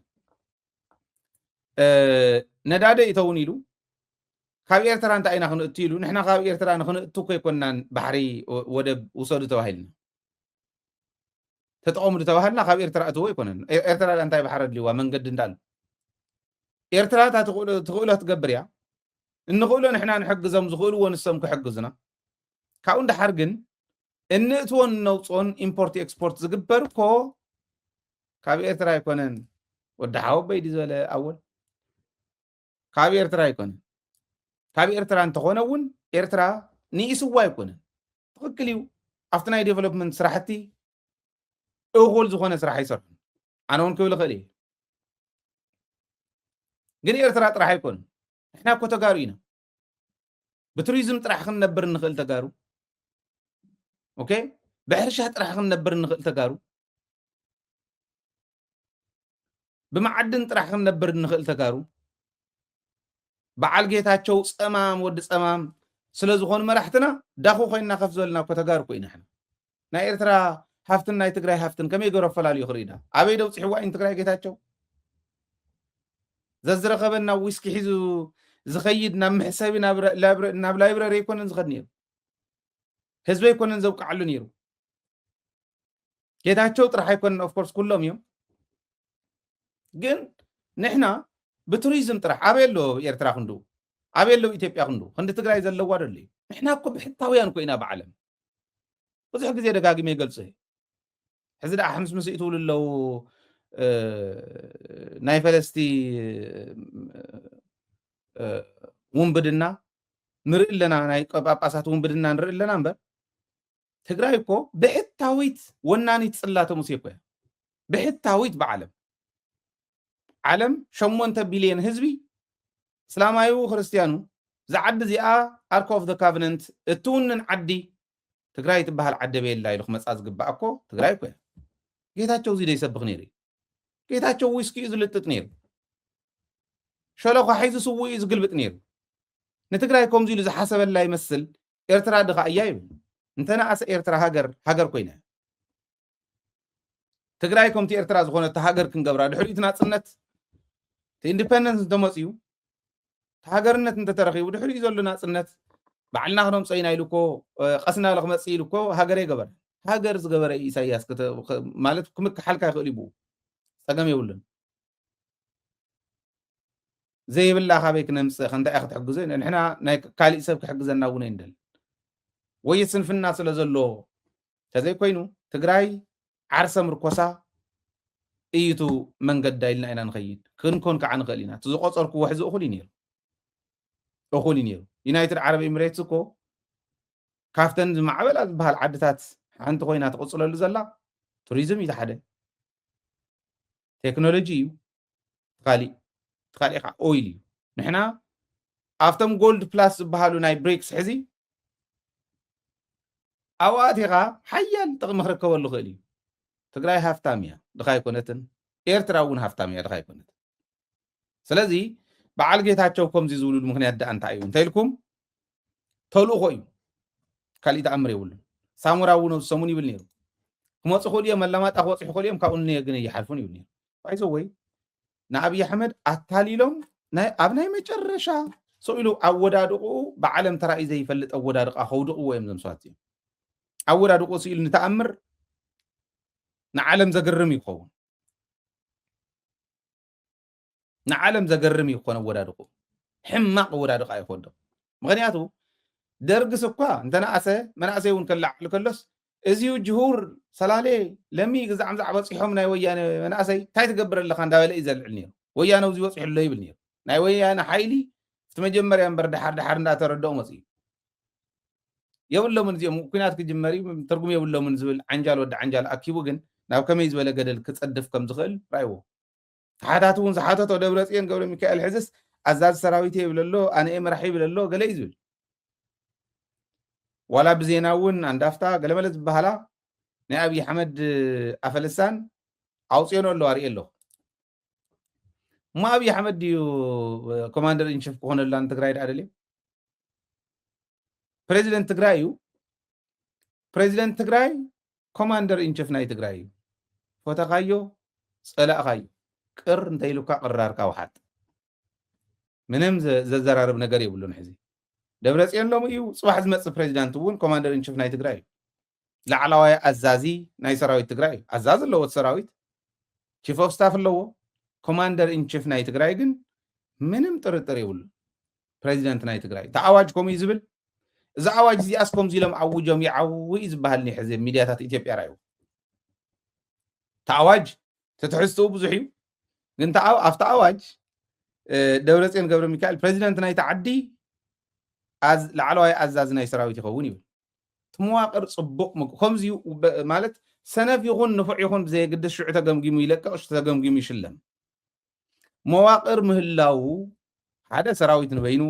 ነዳደ ይተውን ኢሉ ካብ ኤርትራ እንታይ ኢና ክንእቱ ኢሉ ንሕና ካብ ኤርትራ ንክንእቱ ከይኮናን ባሕሪ ወደብ ውሰዱ ተባሂልና ተጠቐሙሉ ተባሂልና ካብ ኤርትራ እትዎ ይኮነን ኤርትራ እንታይ ባሕሪ ኣድልይዋ መንገዲ እንዳሉ ኤርትራ ትኽእሎ ትገብር እያ እንኽእሎ ንሕና ንሕግዞም ዝኽእልዎ ንሶም ክሕግዙና ካብኡ እንዳሓር ግን እንእትዎን ነውፅኦን ኢምፖርት ኤክስፖርት ዝግበር ኮ ካብ ኤርትራ ኣይኮነን ወዲ ሓወበይ ዲ ዝበለ ኣወል ካብ ኤርትራ ኣይኮነን ካብ ኤርትራ እንተኾነ እውን ኤርትራ ንኢስዋ ኣይኮነን ትኽክል እዩ ኣብቲ ናይ ዴቨሎፕመንት ስራሕቲ እኹል ዝኾነ ስራሕ ይሰርሑ ኣነ እውን ክብል ክእል እየ ግን ኤርትራ ጥራሕ ኣይኮነን ንሕና እኮ ተጋሩ ኢና ብቱሪዝም ጥራሕ ክንነብር ንኽእል ተጋሩ ኦኬ ብሕርሻ ጥራሕ ክንነብር ንኽእል ተጋሩ ብመዓድን ጥራሕ ክንነብር ንኽእል ተጋሩ በዓል ጌታቸው ፀማም ወዲ ፀማም ስለ ዝኾኑ መራሕትና ዳኹ ኮይንና ከፍ ዝበልና እኮ ተጋሩ ኮይና ሕና ናይ ኤርትራ ሃፍትን ናይ ትግራይ ሃፍትን ከመይ ገይሮ ኣፈላልዩ ክርኢና ኣበይ ደውፅሕዋ ኢን ትግራይ ጌታቸው ዘዝረኸበ ናብ ዊስኪ ሒዙ ዝኸይድ ናብ ምሕሰቢ ናብ ላይብረሪ ኣይኮነን ዝኸድ ነይሩ ህዝቢ ኣይኮነን ዘውቃዓሉ ነይሩ ጌታቸው ጥራሕ ኣይኮነን ኦፍኮርስ ኩሎም እዮም ግን ንሕና ብቱሪዝም ጥራሕ ኣበይ ኣሎ ኤርትራ ክንዱ ኣበይ ኣሎ ኢትዮጵያ ክንዱ ክንዲ ትግራይ ዘለዋ ደሎ እዩ ንሕና እኮ ብሕታውያን ኮይና ብዓለም ብዙሕ ግዜ ደጋጊመ ይገልጹ ሕዚ ደኣ ሓምስ ምስ ይትብሉ ኣለው ናይ ፈለስቲ ውንብድና ንርኢ ኣለና ናይ ጳጳሳት ውንብድና ንርኢ ኣለና እምበር ትግራይ እኮ ብሕታዊት ወናኒት ጽላተ ሙሴ እኮ እያ ብሕታዊት ብዓለም ዓለም 8 ቢልዮን ህዝቢ እስላማዊ ክርስቲያኑ ዝዓዲ እዚኣ ኣርክ ኦፍ ዘ ካቨነንት እትውንን ዓዲ ትግራይ ትበሃል ዓዲ የላ ኢሉ ክመፃ ዝግባእ እኮ ትግራይ እኮ እያ ጌታቸው እዚ ደይሰብኽ ነይሩ ጌታቸው ዊስኪ እዩ ዝልጥጥ ነይሩ ሸለኮ ሓይዙ ስውኡ እዩ ዝግልብጥ ነይሩ ንትግራይ ከምዚ ኢሉ ዝሓሰበላ ይመስል ኤርትራ ድኻ እያ ይብል እንተነኣሰ ኤርትራ ሃገር ኮይና ትግራይ ከምቲ ኤርትራ ዝኾነት ሃገር ክንገብራ ድሕሪኡ ናፅነት ኢንዲፔንደንስ እንተመፅዩ ሃገርነት እንተተረኺቡ ድሕሪኡ ዘሎ ናፅነት ባዕልና ክነምፀኢና ኢሉ እኮ ቀስና ክመፅእ ኢሉ እኮ ሃገር ይገበር ሃገር ዝገበረ ኢሳያስ ማለት ክምክሓልካ ይኽእል ይብኡ ፀገም የብሉን ዘይብላ ካበይ ክነምፅእ ከንታይ ኢኻ ክትሕግዞ ንሕና ናይ ካሊእ ሰብ ክሕግዘና እውን ኣይንደል ወይ ስንፍና ስለ ዘሎ ተዘይኮይኑ ትግራይ ዓርሰ ምርኮሳ እይቱ መንገድ ኢልና ኢና ንኸይድ ክንኮን ከዓ ንኽእል ኢና እቲ ዝቆፀርክዎ ሕዚ እኹል እዩ ነይሩ ዩናይትድ ዓረብ ኤሚሬትስ እኮ ካፍተን ዝማዕበላ ዝበሃል ዓድታት ሓንቲ ኮይና ትቕፅለሉ ዘላ ቱሪዝም እዩ ሓደ ቴክኖሎጂ እዩ ካሊእ ከዓ ኦይል እዩ ንሕና ኣብቶም ጎልድ ፕላስ ዝበሃሉ ናይ ብሪክስ ሕዚ ኣብኡ ኣቲኻ ሓያል ጥቕሚ ክርከበሉ ክእል እዩ ትግራይ ሃፍታም እያ ድኻ ኣይኮነትን ኤርትራ እውን ሃፍታም እያ ድኻ ኣይኮነትን ስለዚ በዓል ጌታቸው ከምዚ ዝብሉሉ ምክንያት ዳኣ እንታይ እዩ እንተኢልኩም ተልእኾ እዩ ካሊእ ተኣምር የብሉን ሳሙራ እውን ሰሙን ይብል ነይሩ ክመፁ ክእሉ እዮም መላማጣ ክበፅሑ ክእሉ እዮም ካብኡ ግን እየሓልፉን ይብል ነይሩ ይዞ ወይ ንኣብይ ኣሕመድ ኣታሊሎም ኣብ ናይ መጨረሻ ሰው ኢሉ ኣወዳድቑ ብዓለም ተራእዩ ዘይፈልጥ ኣወዳድቃ ከውድቕዎ እዮም ዞም ሰባት እዮም ኣወዳድቑ ስኢሉ ንተኣምር ንዓለም ዘገርም ይኸውን ንዓለም ዘገርም ይኾን ኣወዳድቑ ሕማቕ ኣወዳድቃ ይኮን ምክንያቱ ደርግስ እኳ እንተነኣሰ መናእሰይ እውን ከላዕሉ ከሎስ እዚዩ ጅሁር ሰላሌ ለሚ ግዛዕምዛዕ በፂሖም ናይ ወያነ መናእሰይ እንታይ ትገብር ኣለካ እንዳበለ እዩ ዘልዕል ነይሩ ወያነ እዚ ወፂሑ ኣሎ ይብል ነይሩ ናይ ወያነ ሓይሊ እቲ መጀመርያ እምበር ድሓር እንዳተረድኦ መፅኡ የብሎምን እዚኦም ኩናት ክጅመር ትርጉም የብሎምን ዝብል ዓንጃል ወዲ ዓንጃል ኣኪቡ ግን ናብ ከመይ ዝበለ ገደል ክፀድፍ ከም ዝኽእል ራእይዎ ተሓታት እውን ዝሓተቶ ደብረፅዮን ገብረ ሚካኤል ሕዝስ ኣዛዚ ሰራዊት ይብለሎ ኣነ መራሒ ይብለሎ ገለ እዩ ዝብል ዋላ ብዜና እውን አንዳፍታ ገለመለ ዝበሃላ ናይ ኣብይ ኣሕመድ ኣፈለሳን ኣውፅዮን ኣሎ ኣርእየ ኣለኹ እሞ ኣብይ ኣሕመድ ድዩ ኮማንደር ኢንሽፍ ክኾነላ ንትግራይ ዳኣ ደልዩ ፕሬዚደንት ትግራይ እዩ ፕሬዚደንት ትግራይ ኮማንደር ኢንሽፍ ናይ ትግራይ እዩ ፎተኻዮ ፀላእኻዮ ቅር እንተይሉካ ቅራርካ ውሓጥ ምንም ዘዘራርብ ነገር የብሉን ሕዚ ደብረፅዮን ሎሚ እዩ ፅባሕ ዝመፅእ ፕሬዚዳንት እውን ኮማንደር ኢንሽፍ ናይ ትግራይ እዩ ላዕለዋይ ኣዛዚ ናይ ሰራዊት ትግራይ እዩ ኣዛዚ ኣለዎ እቲ ሰራዊት ቺፍ ኦፍ ስታፍ ኣለዎ ኮማንደር ኢንሽፍ ናይ ትግራይ ግን ምንም ጥርጥር የብሉ ፕሬዚደንት ናይ ትግራይ እቲ ኣዋጅ ከምኡ ዝብል እዚ ኣዋጅ እዚኣስ ከምዚ ኢሎም ዓውጆም ይዓውይ ዝበሃልኒ ሕዚ ሚድያታት ኢትዮጵያ ራእዩ እቲ ኣዋጅ ተትሕዝትኡ ብዙሕ እዩ ግን ኣብቲ ኣዋጅ ደብረፅዮን ገብረ ሚካኤል ፕሬዚደንት ናይቲ ዓዲ ላዕለዋይ ኣዛዚ ናይ ሰራዊት ይኸውን ይብል እቲ መዋቅር ፅቡቅ ከምዚ ማለት ሰነፍ ይኹን ንፉዕ ይኹን ብዘየግድስ ሽዑ ተገምጊሙ ይለቀቕ ተገምጊሙ ይሽለም መዋቅር ምህላው ሓደ ሰራዊት ንበይኑ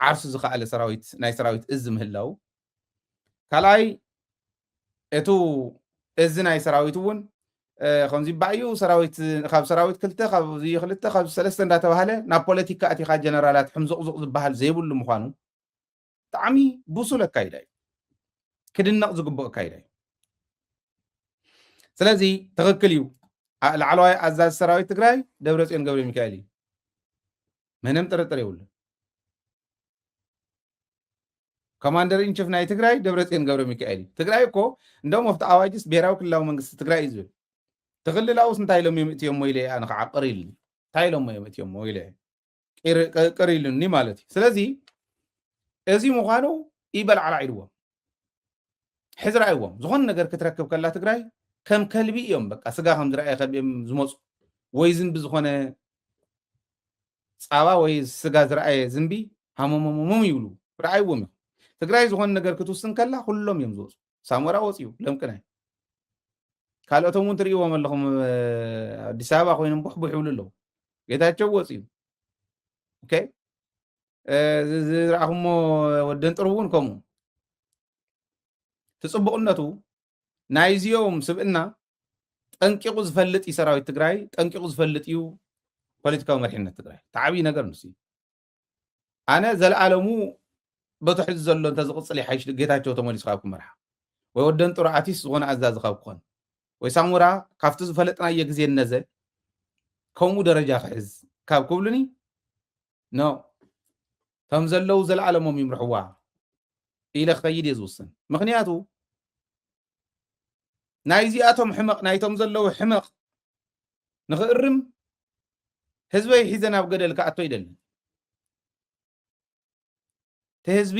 ዓርሱ ዝኸኣለ ሰራዊት ናይ ሰራዊት እዚ ምህላው ካልኣይ እቱ እዚ ናይ ሰራዊት እውን ከምዚ ባዕዩ ሰራዊት ካብ ሰራዊት ክልተ ካብ ክልተ ካብ ሰለስተ እንዳተባሃለ ናብ ፖለቲካ ኣቲኻ ጀነራላት ሕምዝቕዝቕ ዝበሃል ዘይብሉ ምዃኑ ብጣዕሚ ብሱል ኣካይዳ እዩ ክድነቕ ዝግብኦ ኣካይዳ እዩ ስለዚ ትኽክል እዩ ላዕለዋይ ኣዛዚ ሰራዊት ትግራይ ደብረፅዮን ገብረ ሚካኤል እዩ ምንም ጥርጥር የብሉ ኮማንደር ኢንሽፍ ናይ ትግራይ ደብረፅዮን ገብረ ሚካኤል እዩ ትግራይ እኮ እንደውም ኣብቲ ኣዋጅስ ብሄራዊ ክልላዊ መንግስቲ ትግራይ እዩ ዝብል ትኽልላውስ እንታይ ኢሎም እዮም እትዮም ሞይለ ኣነ ከዓ ቅር ኢሉኒ እንታይ ኢሎም እዮም እትዮም ሞይለ ቅር ኢሉኒ ማለት እዩ ስለዚ እዚ ምዃኑ ይበልዓላ ኢልዎም ሕዚ ራእይዎም ዝኾነ ነገር ክትረክብ ከላ ትግራይ ከም ከልቢ እዮም በቃ ስጋ ከም ዝረኣየ ከልቢኦም ዝመፁ ወይ ዝንቢ ዝኾነ ፃባ ወይ ስጋ ዝረኣየ ዝንቢ ሃመመሞም ይብሉ ራእይዎም እዮም ትግራይ ዝኾነ ነገር ክትውስን ከላ ኩሎም እዮም ዝወፁ ሳሞራ ወፅዩ ለምቅናይ ካልኦቶም እውን ትርእይዎም ኣለኹም ኣዲስ ኣበባ ኮይኖም ቡሕቡሕ ይብሉ ኣለዉ ጌታቸው ወፅዩ ኦኬ ዝረኣኹሞ ወደንጥሩ እውን ከምኡ ትፅቡቕነቱ ናይ እዚኦም ስብእና ጠንቂቑ ዝፈልጥ እዩ ሰራዊት ትግራይ ጠንቂቑ ዝፈልጥ እዩ ፖለቲካዊ መሪሕነት ትግራይ ተዓብዪ ነገር ንሱ እዩ ኣነ ዘለኣለሙ በትሕዚ ዘሎ እንተዝቕፅል ይሓይሽ ጌታቸው ተመሊሱ ካብ ክመርሓ ወይ ወደንጥሩ ኣቲስ ዝኾነ ኣዛዚ ካብ ክኾን ወይ ሳሙራ ካብቲ ዝፈለጥናዮ ግዜ ነዘ ከምኡ ደረጃ ክሕዝ ካብ ክብሉኒ ኖ ከም ዘለው ዘለኣለሞም ይምርሕዋ ኢለ ክኸይድ እየ ዝውስን ምክንያቱ ናይዚኣቶም ሕመቕ ናይቶም ዘለው ሕመቕ ንኽእርም ህዝበይ ሒዘ ናብ ገደል ክኣቶ ይደልን እቲ ህዝቢ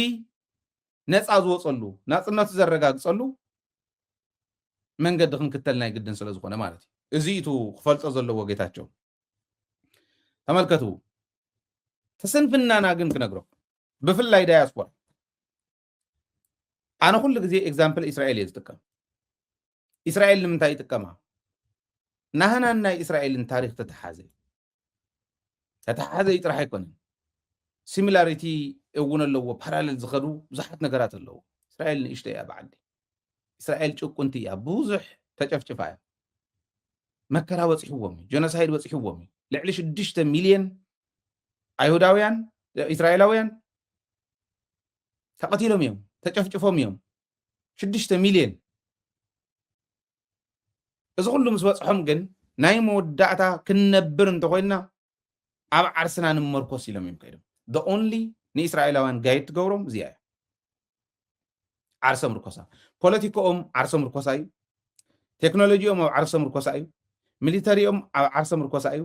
ነፃ ዝወፀሉ ናፅነቱ ዘረጋግፀሉ መንገዲ ክንክተልና ይግድን ስለ ዝኾነ ማለት እዩ እዚቱ ክፈልጦ ዘለዎ ጌታቸው ተመልከቱ ተስንፍናና ግን ክነግሮ ብፍላይ ዳያስፖራ ኣነ ኩሉ ግዜ ኤግዛምፕል እስራኤል እየ ዝጥቀም እስራኤል ንምንታይ ይጥቀማ ናህናን ናይ እስራኤልን ታሪክ ተተሓዘ ጥራሕ ኣይኮነን ሲሚላሪቲ እውን ኣለዎ ፓራሌል ዝኸዱ ብዙሓት ነገራት ኣለዎ እስራኤል ንእሽተ እያ ብዓዲ እስራኤል ጭቁንቲ እያ ብዙሕ ተጨፍጭፋ እያ መከራ በፂሕዎም ጀኖሳይድ በፂሕዎም ልዕሊ 6 ሚልዮን ኣይሁዳውያን እስራኤላውያን ተቐቲሎም እዮም ተጨፍጭፎም እዮም 6 ሚልዮን እዚ ኩሉ ምስ በፅሖም ግን ናይ መወዳእታ ክንነብር እንተኮይና ኣብ ዓርስና ንመርኮስ ኢሎም እዮም ከይዶም the only ንእስራኤላውያን ጋይድ ትገብሮም እዚኣ እያ ዓርሶም ርኮሳ ፖለቲካኦም ዓርሶም ርኮሳ እዩ ቴክኖሎጂኦም ኣብ ዓርሶም ርኮሳ እዩ ሚሊተሪኦም ኣብ ዓርሶም ርኮሳ እዩ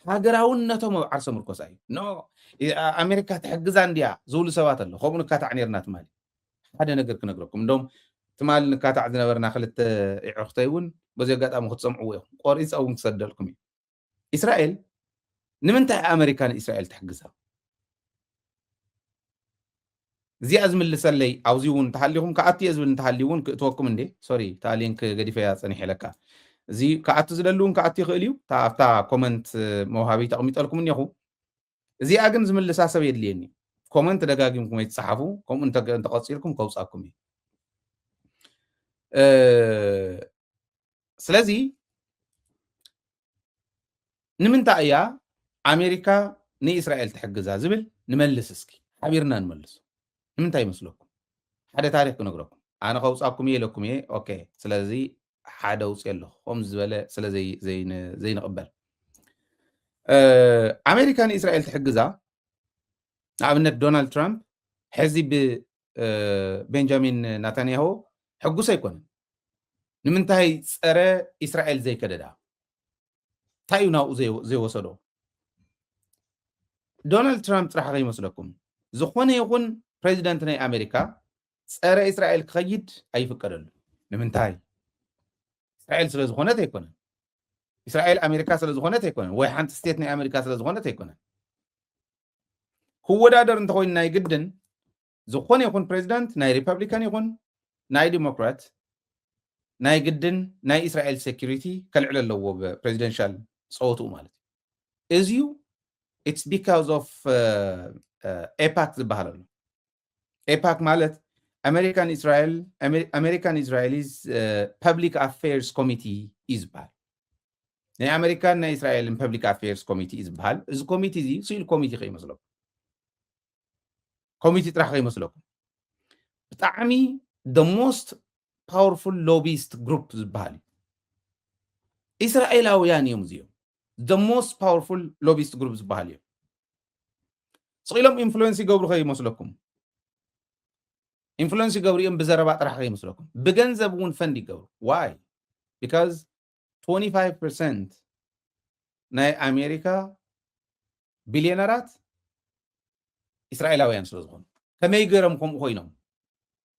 ሃገራውነቶም ኣብ ዓርሶም ርኮሳ እዩ ኖ ኣሜሪካ ትሕግዛ እንድያ ዝብሉ ሰባት ኣሎ ከምኡ ንካታዕ ነርና ትማሊ ሓደ ነገር ክነግረኩም እንደም ትማሊ ንካታዕ ዝነበርና ክልተ ዕዕኽተይ እውን በዚ ኣጋጣሚ ክትሰምዕዎ ኢኹም ቆሪፅ እውን ክሰደልኩም እዩ እስራኤል ንምንታይ ኣሜሪካ ንእስራኤል ትሕግዛ እዚኣ ዝምልሰለይ ኣብዚ እውን ተሃሊኹም ከኣቲ እየ ዝብል እንተሃሊ እውን ክእትወኩም እንዴ ሶሪ ታሊን ገዲፈያ ፀኒሐ ለካ እዚ ከኣቲ ዝደሊ እውን ከኣቲ ይኽእል እዩ ኣብታ ኮመንት መውሃቢ ተቐሚጠልኩም እኒኹ እዚኣ ግን ዝምልሳ ሰብ የድልየኒ ኮመንት ደጋጊምኩም ይትፀሓፉ ከምኡ እንተቐፂልኩም ከውፃኩም እዩ ስለዚ ንምንታይ እያ ኣሜሪካ ንእስራኤል ትሕግዛ ዝብል ንመልስ እስኪ ሓቢርና ንመልስ ንምንታይ ይመስለኩም ሓደ ታሪክ ክነግረኩም ኣነ ከውፃኩም እየ ኢለኩም እየ ኦኬ ስለዚ ሓደ ውፅእ ኣለኹ ከምዚ ዝበለ ስለ ዘይንቕበል ኣሜሪካ ንእስራኤል ትሕግዛ ንኣብነት ዶናልድ ትራምፕ ሕዚ ብቤንጃሚን ናታንያሁ ሕጉስ ኣይኮነን ንምንታይ ፀረ እስራኤል ዘይከደዳ እንታይ እዩ ናብኡ ዘይወሰዶ ዶናልድ ትራምፕ ጥራሕ ከይመስለኩም ዝኾነ ይኹን ፕሬዚደንት ናይ ኣሜሪካ ፀረ እስራኤል ክኸይድ ኣይፍቀደሉ ንምንታይ እስራኤል ስለ ዝኾነት ኣይኮነን እስራኤል ኣሜሪካ ስለ ዝኾነት ኣይኮነን ወይ ሓንቲ ስቴት ናይ ኣሜሪካ ስለ ዝኾነት ኣይኮነን ክወዳደር እንተኮይንና ይግድን ዝኾነ ይኹን ፕሬዚደንት ናይ ሪፐብሊካን ይኹን ናይ ዲሞክራት ናይ ግድን ናይ እስራኤል ሴኪሪቲ ከልዕል ኣለዎ ብፕሬዚደንሻል ፀወትኡ ማለት እዩ እዚዩ ኢትስ ቢካዝ ኦፍ ኤፓክ ዝበሃል ኣሎ ኤፓክ ማለት ኣሜሪካን እስራኤሊዝ ፐብሊክ ኣፌርስ ኮሚቲ እዩ ዝበሃል ናይ ኣሜሪካን ናይ እስራኤልን ፐብሊክ ኣፌርስ ኮሚቲ እዩ ዝበሃል እዚ ኮሚቲ እዚ ስኢሉ ኮሚቲ ከይመስለኩም ኮሚቲ ጥራሕ ከይመስለኩም ብጣዕሚ the most powerful lobbyist group ዝበሃል እስራኤላውያን እዮም እዚኦም the most powerful lobbyist group ዝበሃል እዮም ስኢሎም ኢንፍሉዌንስ ይገብሩ ከይመስለኩም ኢንፍሉዌንስ ይገብሩ እዮም ብዘረባ ጥራሕ ከይመስለኩም ብገንዘብ እውን ፈንድ ይገብሩ why because 25% ናይ ኣሜሪካ ቢልዮነራት እስራኤላውያን ስለ ዝኾኑ ከመይ ገይሮም ከምኡ ኮይኖም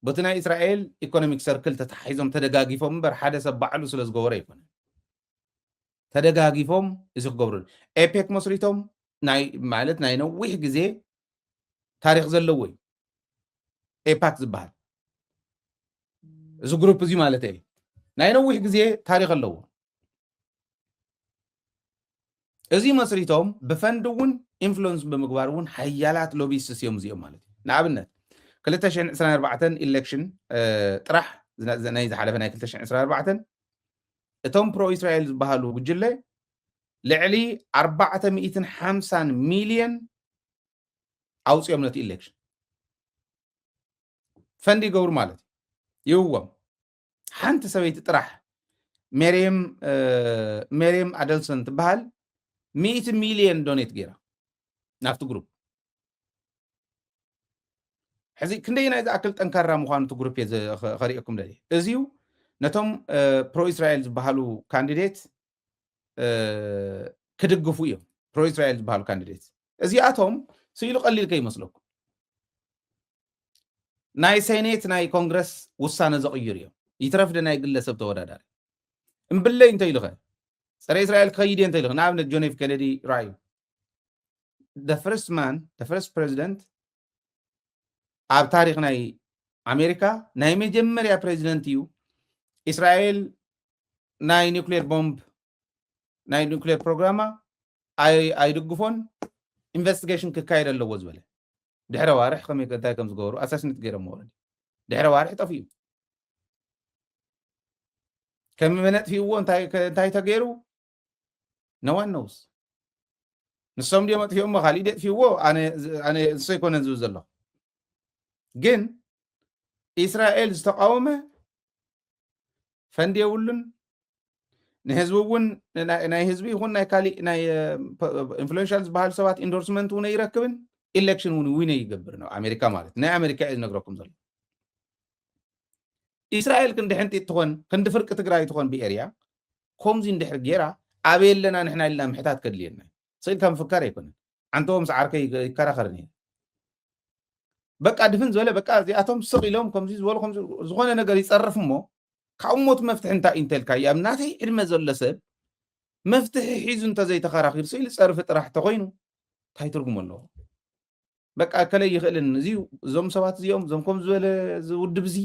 በቲ ናይ እስራኤል ኢኮኖሚክ ሰርክል ተታሒዞም ተደጋጊፎም እምበር ሓደ ሰብ ባዕሉ ስለ ዝገበረ ኣይኮነን ተደጋጊፎም እዚ ክገብሩ ኤፔክ መስሪቶም ማለት ናይ ነዊሕ ግዜ ታሪክ ዘለዎ እዩ ኤፓክ ዝበሃል እዚ ግሩፕ እዚ ማለት እዩ ናይ ነዊሕ ግዜ ታሪክ ኣለዎ እዚ መስሪቶም ብፈንድ እውን ኢንፍሉዌንስ ብምግባር እውን ሓያላት ሎቢስት እዮም እዚኦም ማለት እዩ ንኣብነት 2024 ኢሌክሽን ጥራሕ ናይ ዝሓለፈ ናይ 2024 እቶም ፕሮ እስራኤል ዝበሃሉ ጉጅለ ልዕሊ 450 ሚልዮን ኣውፅኦም ነቲ ኢሌክሽን ፈንድ ይገብሩ ማለት እዩ ይውዎም ሓንቲ ሰበይቲ ጥራሕ ሜርየም ኣደልሰን ትበሃል 100 ሚልዮን ዶኔት ገይራ ናብቲ ግሩፕ ሕዚ ክንደይ ናይ ዝኣክል ጠንካራ ምዃኑ እቲ ግሩፕ ከሪአኩም ደልየ እዚዩ ነቶም ፕሮ እስራኤል ዝበሃሉ ካንዲዴት ክድግፉ እዮም ፕሮ እስራኤል ዝበሃሉ ካንዲዴት እዚኣቶም ስኢሉ ቀሊል ከይመስለኩም ናይ ሴኔት ናይ ኮንግረስ ውሳነ ዘቕይሩ እዮም يترفدنا يقول سب تودادار امبلي انت يلغى سر اسرائيل خيدي انت يلغى نعم جون اف كينيدي راي the first man the first president ኣብ ታሪክ ናይ ኣሜሪካ ናይ መጀመርያ ፕሬዚደንት እዩ እስራኤል ናይ ኒውክሌር ቦምብ ናይ ኒውክሌር ፕሮግራማ ኣይድግፎን ኢንቨስቲጌሽን ክካየድ ኣለዎ ዝበለ ድሕረ ዋርሕ ከመይ እንታይ ከም ዝገበሩ ኣሳስኒት ገይሮም ወረዲ ድሕረ ዋርሕ ጠፊኡ ከም መነጥፊዎ እንታይ ተገይሩ ነዋን ነውስ ንሶም ዲኦም መጥፊኦም ካሊእ ደጥፊዎ ኣነ ንሶ ይኮነን ዝብል ዘሎ ግን እስራኤል ዝተቃወመ ፈንዲ የብሉን ንህዝቢ እውን ናይ ህዝቢ ይኹን ናይ ካሊእ ናይ ኢንፍሉዌንሻል ዝበሃል ሰባት ኢንዶርስመንት እውን ይረክብን ኢሌክሽን እውን ዊነ ይገብር ነው ኣሜሪካ ማለት ናይ ኣሜሪካ እዩ ዝነግረኩም ዘሎ እስራኤል ክንዲ ሕንጢት ትኾን ክንዲ ፍርቂ ትግራይ ትኾን ብኤርያ ከምዚ እንድሕር ጌራ ኣበየለና ንሕና ኢልና ምሕታት ከድልየና ስኢልካ ምፍካር ኣይኮነን ዓንተዎም ሰዓርከ ይከራኸርኒ በቃ ድፍን ዝበለ በቃ እዚኣቶም ስቕ ኢሎም ከምዚ ዝበሉ ከምዚ ዝኾነ ነገር ይፀርፍ እሞ ካብ ሞት መፍትሒ እንታይ እንተልካ ኣብ ናተይ ዕድመ ዘሎ ሰብ መፍትሒ ሒዙ እንተዘይተኸራኺር ስኢሉ ፀርፊ ጥራሕ ተኮይኑ እንታይ ትርጉም ኣለዎ በቃ ከለይ ይኽእልን እዚ እዞም ሰባት እዚኦም እዞም ከም ዝበለ ዝውድብ እዚ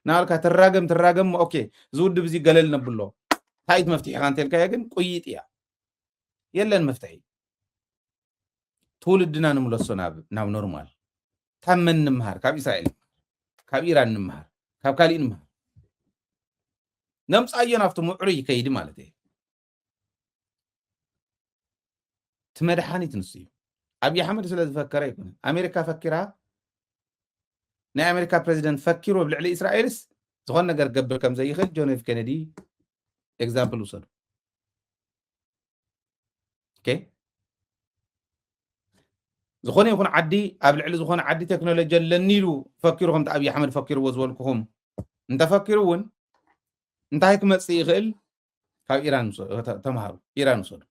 ናልካ ትራገም ኦኬ ዝውድብ እዚ ገለል ነብሎ ታይት መፍትሒ ካ እንተልካዮ ግን ቁይጥ እያ የለን መፍትሒ ትውልድና ንምለሶ ናብ ኖርማል ታመን ንምሃር ካብ እስራኤል ካብ ኢራን ንምሃር ካብ ካሊእ ንምሃር ነምፃዮ ናብቲ ምዕሩይ ይከይድ ማለት እዩ ትመድሓኒት ንሱ እዩ ኣብይ ኣሕመድ ስለ ዝፈከረ ይኮነ ኣሜሪካ ፈኪራ ናይ ኣሜሪካ ፕሬዚደንት ፈኪሩ ብልዕሊ እስራኤልስ ዝኾነ ነገር ገብር ከም ዘይኽእል ጆን ኤፍ ኬነዲ ኤግዛምፕል ውሰዱ ኦኬ ዝኾነ ይኹን ዓዲ ኣብ ልዕሊ ዝኾነ ዓዲ ቴክኖሎጂ ለኒሉ ፈኪሩ ከምቲ ኣብይ ኣሕመድ ፈኪርዎ ዝበልኩኹም እንተፈኪሩ እውን እንታይ ክመፅእ ይኽእል ካብ ኢራን ተምሃሩ ኢራን ውሰዱ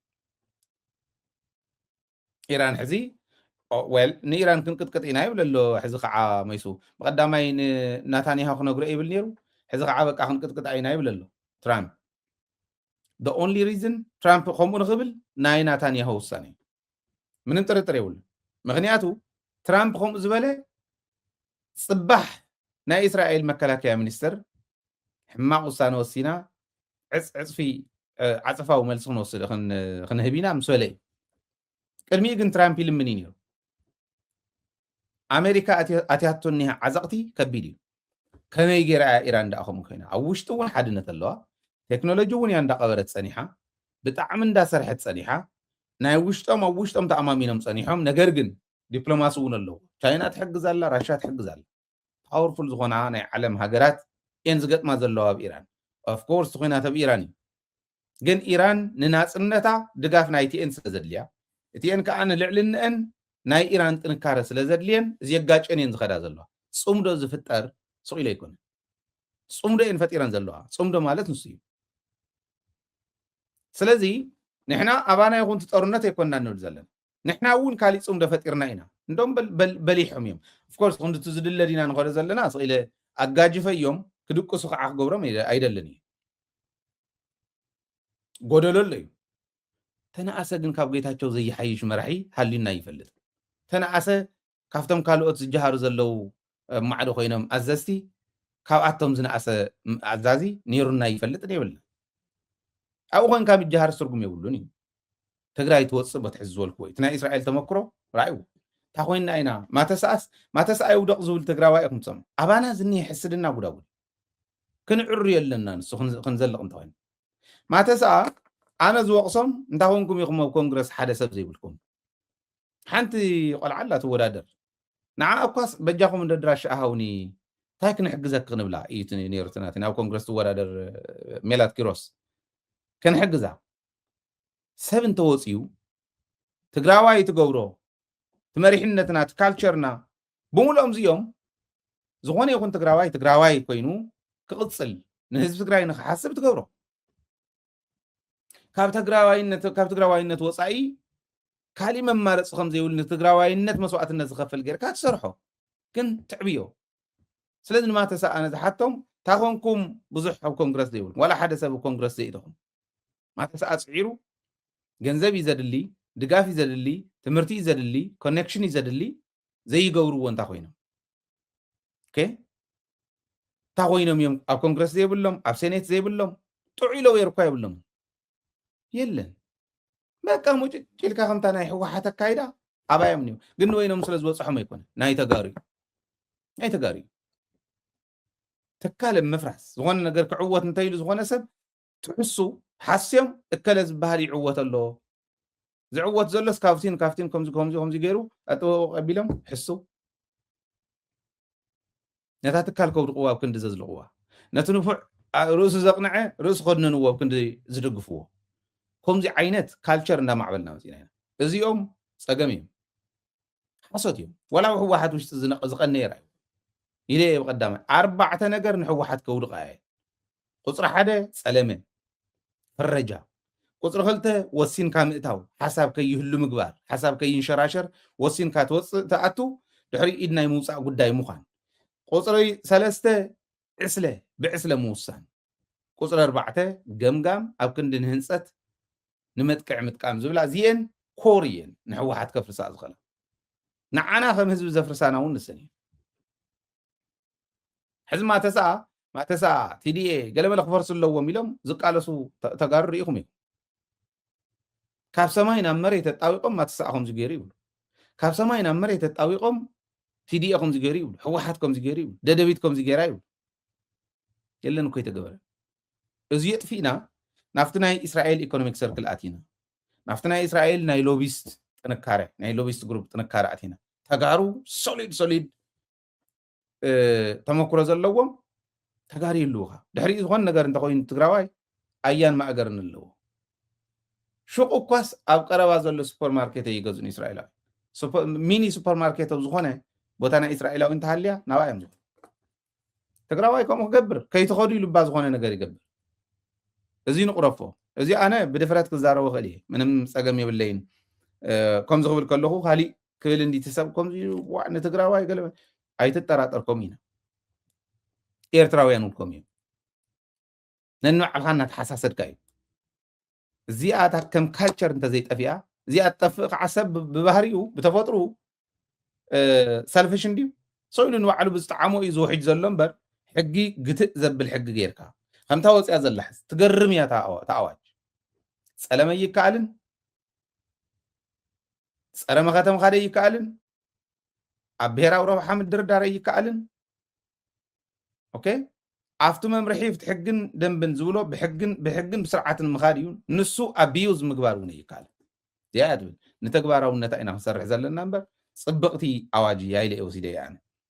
ኢራን ሕዚ ወል ንኢራን ክንቅጥቅጥ ኢና ይብል ኣሎ ሕዚ ከዓ መይሱ ብቀዳማይ ናታንያሁ ክነግሮ ይብል ነይሩ ሕዚ ከዓ በቃ ክንቅጥቅጥ ኢና ይብል ኣሎ ትራምፕ the only reason ትራምፕ ከምኡ ንኽብል ናይ ናታንያሁ ውሳነ ምንም ጥርጥር የብሉን ምክንያቱ ትራምፕ ከምኡ ዝበለ ፅባሕ ናይ እስራኤል መከላከያ ሚኒስትር ሕማቅ ውሳነ ወሲና ዕፅፊ ዓፅፋዊ መልሲ ክንወስድ ክንህብ ኢና ምስ በለ ቅድሚኡ ግን ትራምፕ ይልምን ነይሩ ኣሜሪካ ኣትያቶ እኒሃ ዓዘቕቲ ከቢድ እዩ ከመይ ጌራ ኢራን እንዳኣ ከምኡ ኮይና ኣብ ውሽጢ እውን ሓድነት ኣለዋ ቴክኖሎጂ እውን እያ እንዳቐበረት ፀኒሓ ብጣዕሚ እንዳሰርሐት ፀኒሓ ናይ ውሽጦም ኣብ ውሽጦም ተኣማሚኖም ፀኒሖም ነገር ግን ዲፕሎማሲ እውን ኣለዎ ቻይና ትሕግዝ ኣላ ራሽያ ትሕግዝ ኣላ ፓወርፉል ዝኾና ናይ ዓለም ሃገራት እየን ዝገጥማ ዘለዋ ኣብ ኢራን ኦፍኮርስ ኮይናት ኣብ ኢራን እዩ ግን ኢራን ንናፅነታ ድጋፍ ናይቲአን ስለ ዘድልያ እቲአን ከዓ ንልዕልንአን ናይ ኢራን ጥንካረ ስለ ዘድልየን ዝየጋጨን እየን ዝኸዳ ዘለዋ ፅምዶ ዝፍጠር ስኢሉ ኣይኮነን ፅምዶ እየን ፈጢረን ዘለዋ ፅምዶ ማለት ንሱ እዩ ስለዚ ንሕና ኣባና ይኹን ጦርነት ኣይኮንና ንብል ዘለና ንሕና እውን ካሊእ ፅምዶ ፈጢርና ኢና እንደም በሊሖም እዮም ኦፍኮርስ ክንድቲ ዝድለድ ኢና ንኸደ ዘለና ስኢለ ኣጋጅፈ እዮም ክድቅሱ ከዓ ክገብሮም ኣይደልን እዩ ጎደሎ ኣሎ እዩ ተነኣሰ ግን ካብ ጌታቸው ዘይሓይሽ መራሒ ሃሊና ይፈልጥ ተነኣሰ ካብቶም ካልኦት ዝጀሃሩ ዘለው ማዕዶ ኮይኖም ኣዘዝቲ ካብኣቶም ዝነኣሰ ኣዛዚ ነይሩና ይፈልጥን የብልና ኣብኡ ኮንካ ምጅሃር ትርጉም የብሉን እዩ ትግራይ ትወፅእ በትሕዚ ዝበልክዎ እቲ ናይ እስራኤል ተመክሮ ራእዩ እታ ኮይንና ኢና ማተሰኣ ይውደቕ ዝብል ትግራዋይ ኢኹም ትሰምዑ ኣባና ዝኒሄ ሕስድና ጉዳጉድ ክንዕሩ የለና ንሱ ክንዘልቕ እንተኮይኑ ማተሰኣ ኣነ ዝወቕሶም እንታይ ኮንኩም ኢኹም ኣብ ኮንግረስ ሓደ ሰብ ዘይብልኩም ሓንቲ ቆልዓ ኣላ ትወዳደር ንዓ እኳስ በጃኹም እንደ ድራሽ ኣሃውኒ እንታይ ክንሕግዘክ ክንብላ እዩ ነይሩ ትናት ናብ ኮንግረስ ትወዳደር ሜላት ኪሮስ ክንሕግዛ ሰብ እንተወፅዩ ትግራዋይ ትገብሮ ትመሪሕነትና ትካልቸርና ብምሉኦም እዚኦም ዝኾነ ይኹን ትግራዋይ ኮይኑ ክቕፅል ንህዝቢ ትግራይ ንክሓስብ ትገብሮ ካብ ትግራዋይነት ወፃኢ ካሊእ መማረፂ ከም ዘይብሉ ንትግራዋይነት መስዋዕትነት ዝኸፍል ጌርካ ትሰርሖ ግን ትዕብዮ ስለዚ ንማተሰኣነ ዝሓቶም تاخونكم بزح أو كونغرس ديول ولا حدا سبب كونغرس زيدهم ما تسأل صعيرو ገንዘብ ይዘድሊ ድጋፍ ይዘድሊ ትምህርቲ ይዘድሊ ኮኔክሽን ይዘድሊ ዘይገብርዎ እንታ ኮይኖም ኦኬ እንታ ኮይኖም እዮም ኣብ ኮንግረስ ዘይብሎም ኣብ ሴኔት ዘይብሎም ጥዑይለው የርኳ የብሎም የለን በቃ ሙጭጭልካ ከምታ ናይ ሕወሓት ኣካይዳ ኣባዮም እዮም ግን ወይኖም ስለ ዝበፅሖም ኣይኮነ ናይ ተጋሩ ተካለ ምፍራስ ዝኾነ ነገር ክዕወት እንተይሉ ዝኾነ ሰብ ትሕሱ ሓስዮም እከለ ዝበሃል ይዕወት ኣሎ ዝዕወት ዘሎስ ካብቲን ከምዚ ገይሩ ኣጥበቁ ቀቢሎም ሕሱ ነታ ትካል ከውድቅዋ ኣብ ክንዲ ዘዝልቕዋ ነቲ ንፉዕ ርእሱ ዘቕንዐ ርእሱ ከድነንዎ ኣብ ክንዲ ዝድግፍዎ ከምዚ ዓይነት ካልቸር እንዳማዕበልና መፂና ኢና እዚኦም ፀገም እዮም ሓሶት እዮም ወላ ሕወሓት ውሽጢ ዝቐነየ ራእዩ ኢለ ብቀዳማይ 4 ነገር ንሕወሓት ከውድቃ እየ ቁፅሪ 1 ፀለመ ፍረጃ ቁፅሪ 2 ወሲንካ ምእታው ሓሳብ ከይህሉ ምግባር ሓሳብ ከይንሸራሸር ወሲንካ ትወፅእ ተኣቱ ድሕሪ ኢድ ናይ ምውፃእ ጉዳይ ምዃን ቁፅሪ 3 ዕስለ ብዕስለ ምውሳን ቁፅሪ 4 ገምጋም ኣብ ክንዲ ንህንፀት ንመጥቅዕ ምጥቃም ዝብላ እዚአን ኮር እየን ንሕወሓት ከፍርሳ ዝኽእላ ንዓና ከም ህዝቢ ዘፍርሳና እውን ንስን እዩ ሕዚ ማተሰኣ ቲዲኤ ገለመለ ክፈርሱ ኣለዎም ኢሎም ዝቃለሱ ተጋሩ ርኢኹም እዮም ካብ ሰማይ ናብ መሬት ተጣዊቆም ማተሰኣ ከምዚ ገይሩ ይብሉ ካብ ሰማይ ናብ መሬት ተጣዊቆም ቲዲኤ ከምዚ ገይሩ ይብሉ ሕወሓት ከምዚ ገይሩ ይብሉ ደደቢት ከምዚ ገይራ ይብሉ የለን እኮ ይተገበረ እዚ የጥፊእና ናፍቲ ናይ እስራኤል ኢኮኖሚክ ሰርክል ኣቲና ናፍቲ ናይ እስራኤል ናይ ሎቢስት ጥንካረ ናይ ሎቢስት ግሩፕ ጥንካረ ኣቲና ተጋሩ ሶሊድ ተመክሮ ዘለዎም ተጋሪ ይልውኻ ድሕሪ ዝኾነ ነገር እንተኮይኑ ትግራዋይ ኣያን ማእገርን ኣለዎ ሹቅ እኳስ ኣብ ቀረባ ዘሎ ሱፐርማርኬት ይገዝኡን እስራኤላዊ ሚኒ ሱፐርማርኬት ኣብ ዝኾነ ቦታ ናይ እስራኤላዊ እንተሃልያ ናባዮም ዝኾነ ትግራዋይ ከምኡ ክገብር ከይትኸዱ ኢሉባ ዝኾነ ነገር ይገብር እዚ ንቁረፎ እዚ ኣነ ብድፍረት ክዛረቦ ክእል እየ ምንም ፀገም የብለይን ከምዚ ክብል ከለኹ ካሊእ ክብል እንዲ ትሰብ ከምዚ ንትግራዋይ ገለ ኣይትጠራጠርኩም ኢና ኤርትራውያን ውልኮም እዮም ነንባዕልካ እናተሓሳሰድካ እዩ እዚኣታ ከም ካልቸር እንተዘይጠፊኣ እዚኣ ትጠፍእ ከዓ ሰብ ብባህሪኡ ብተፈጥሩ ሰልፊሽ እንድዩ ሰኢሉ ንባዕሉ ብዝጠዓሞ እዩ ዝውሕጅ ዘሎ እምበር ሕጊ ግትእ ዘብል ሕጊ ጌርካ ከምታ ወፅያ ዘላሕዝ ትገርም እያ ተኣዋጅ ፀለመ ይከኣልን ፀረ መኸተም ካደ ይከኣልን ኣብ ብሄራዊ ረብሓ ምድርዳር ይከኣልን ኦኬ ኣብቲ መምርሒ ፍቲ ሕግን ደንብን ዝብሎ ብሕግን ብስርዓትን ምኻድ እዩ ንሱ ኣቢዩዝ ምግባር እውን ይከኣል እዚኣ ትብል ንተግባራውነታ ኢና ክንሰርሕ ዘለና እምበር ፅብቕቲ ኣዋጅ ያይለ ወሲደ እያ ኣነ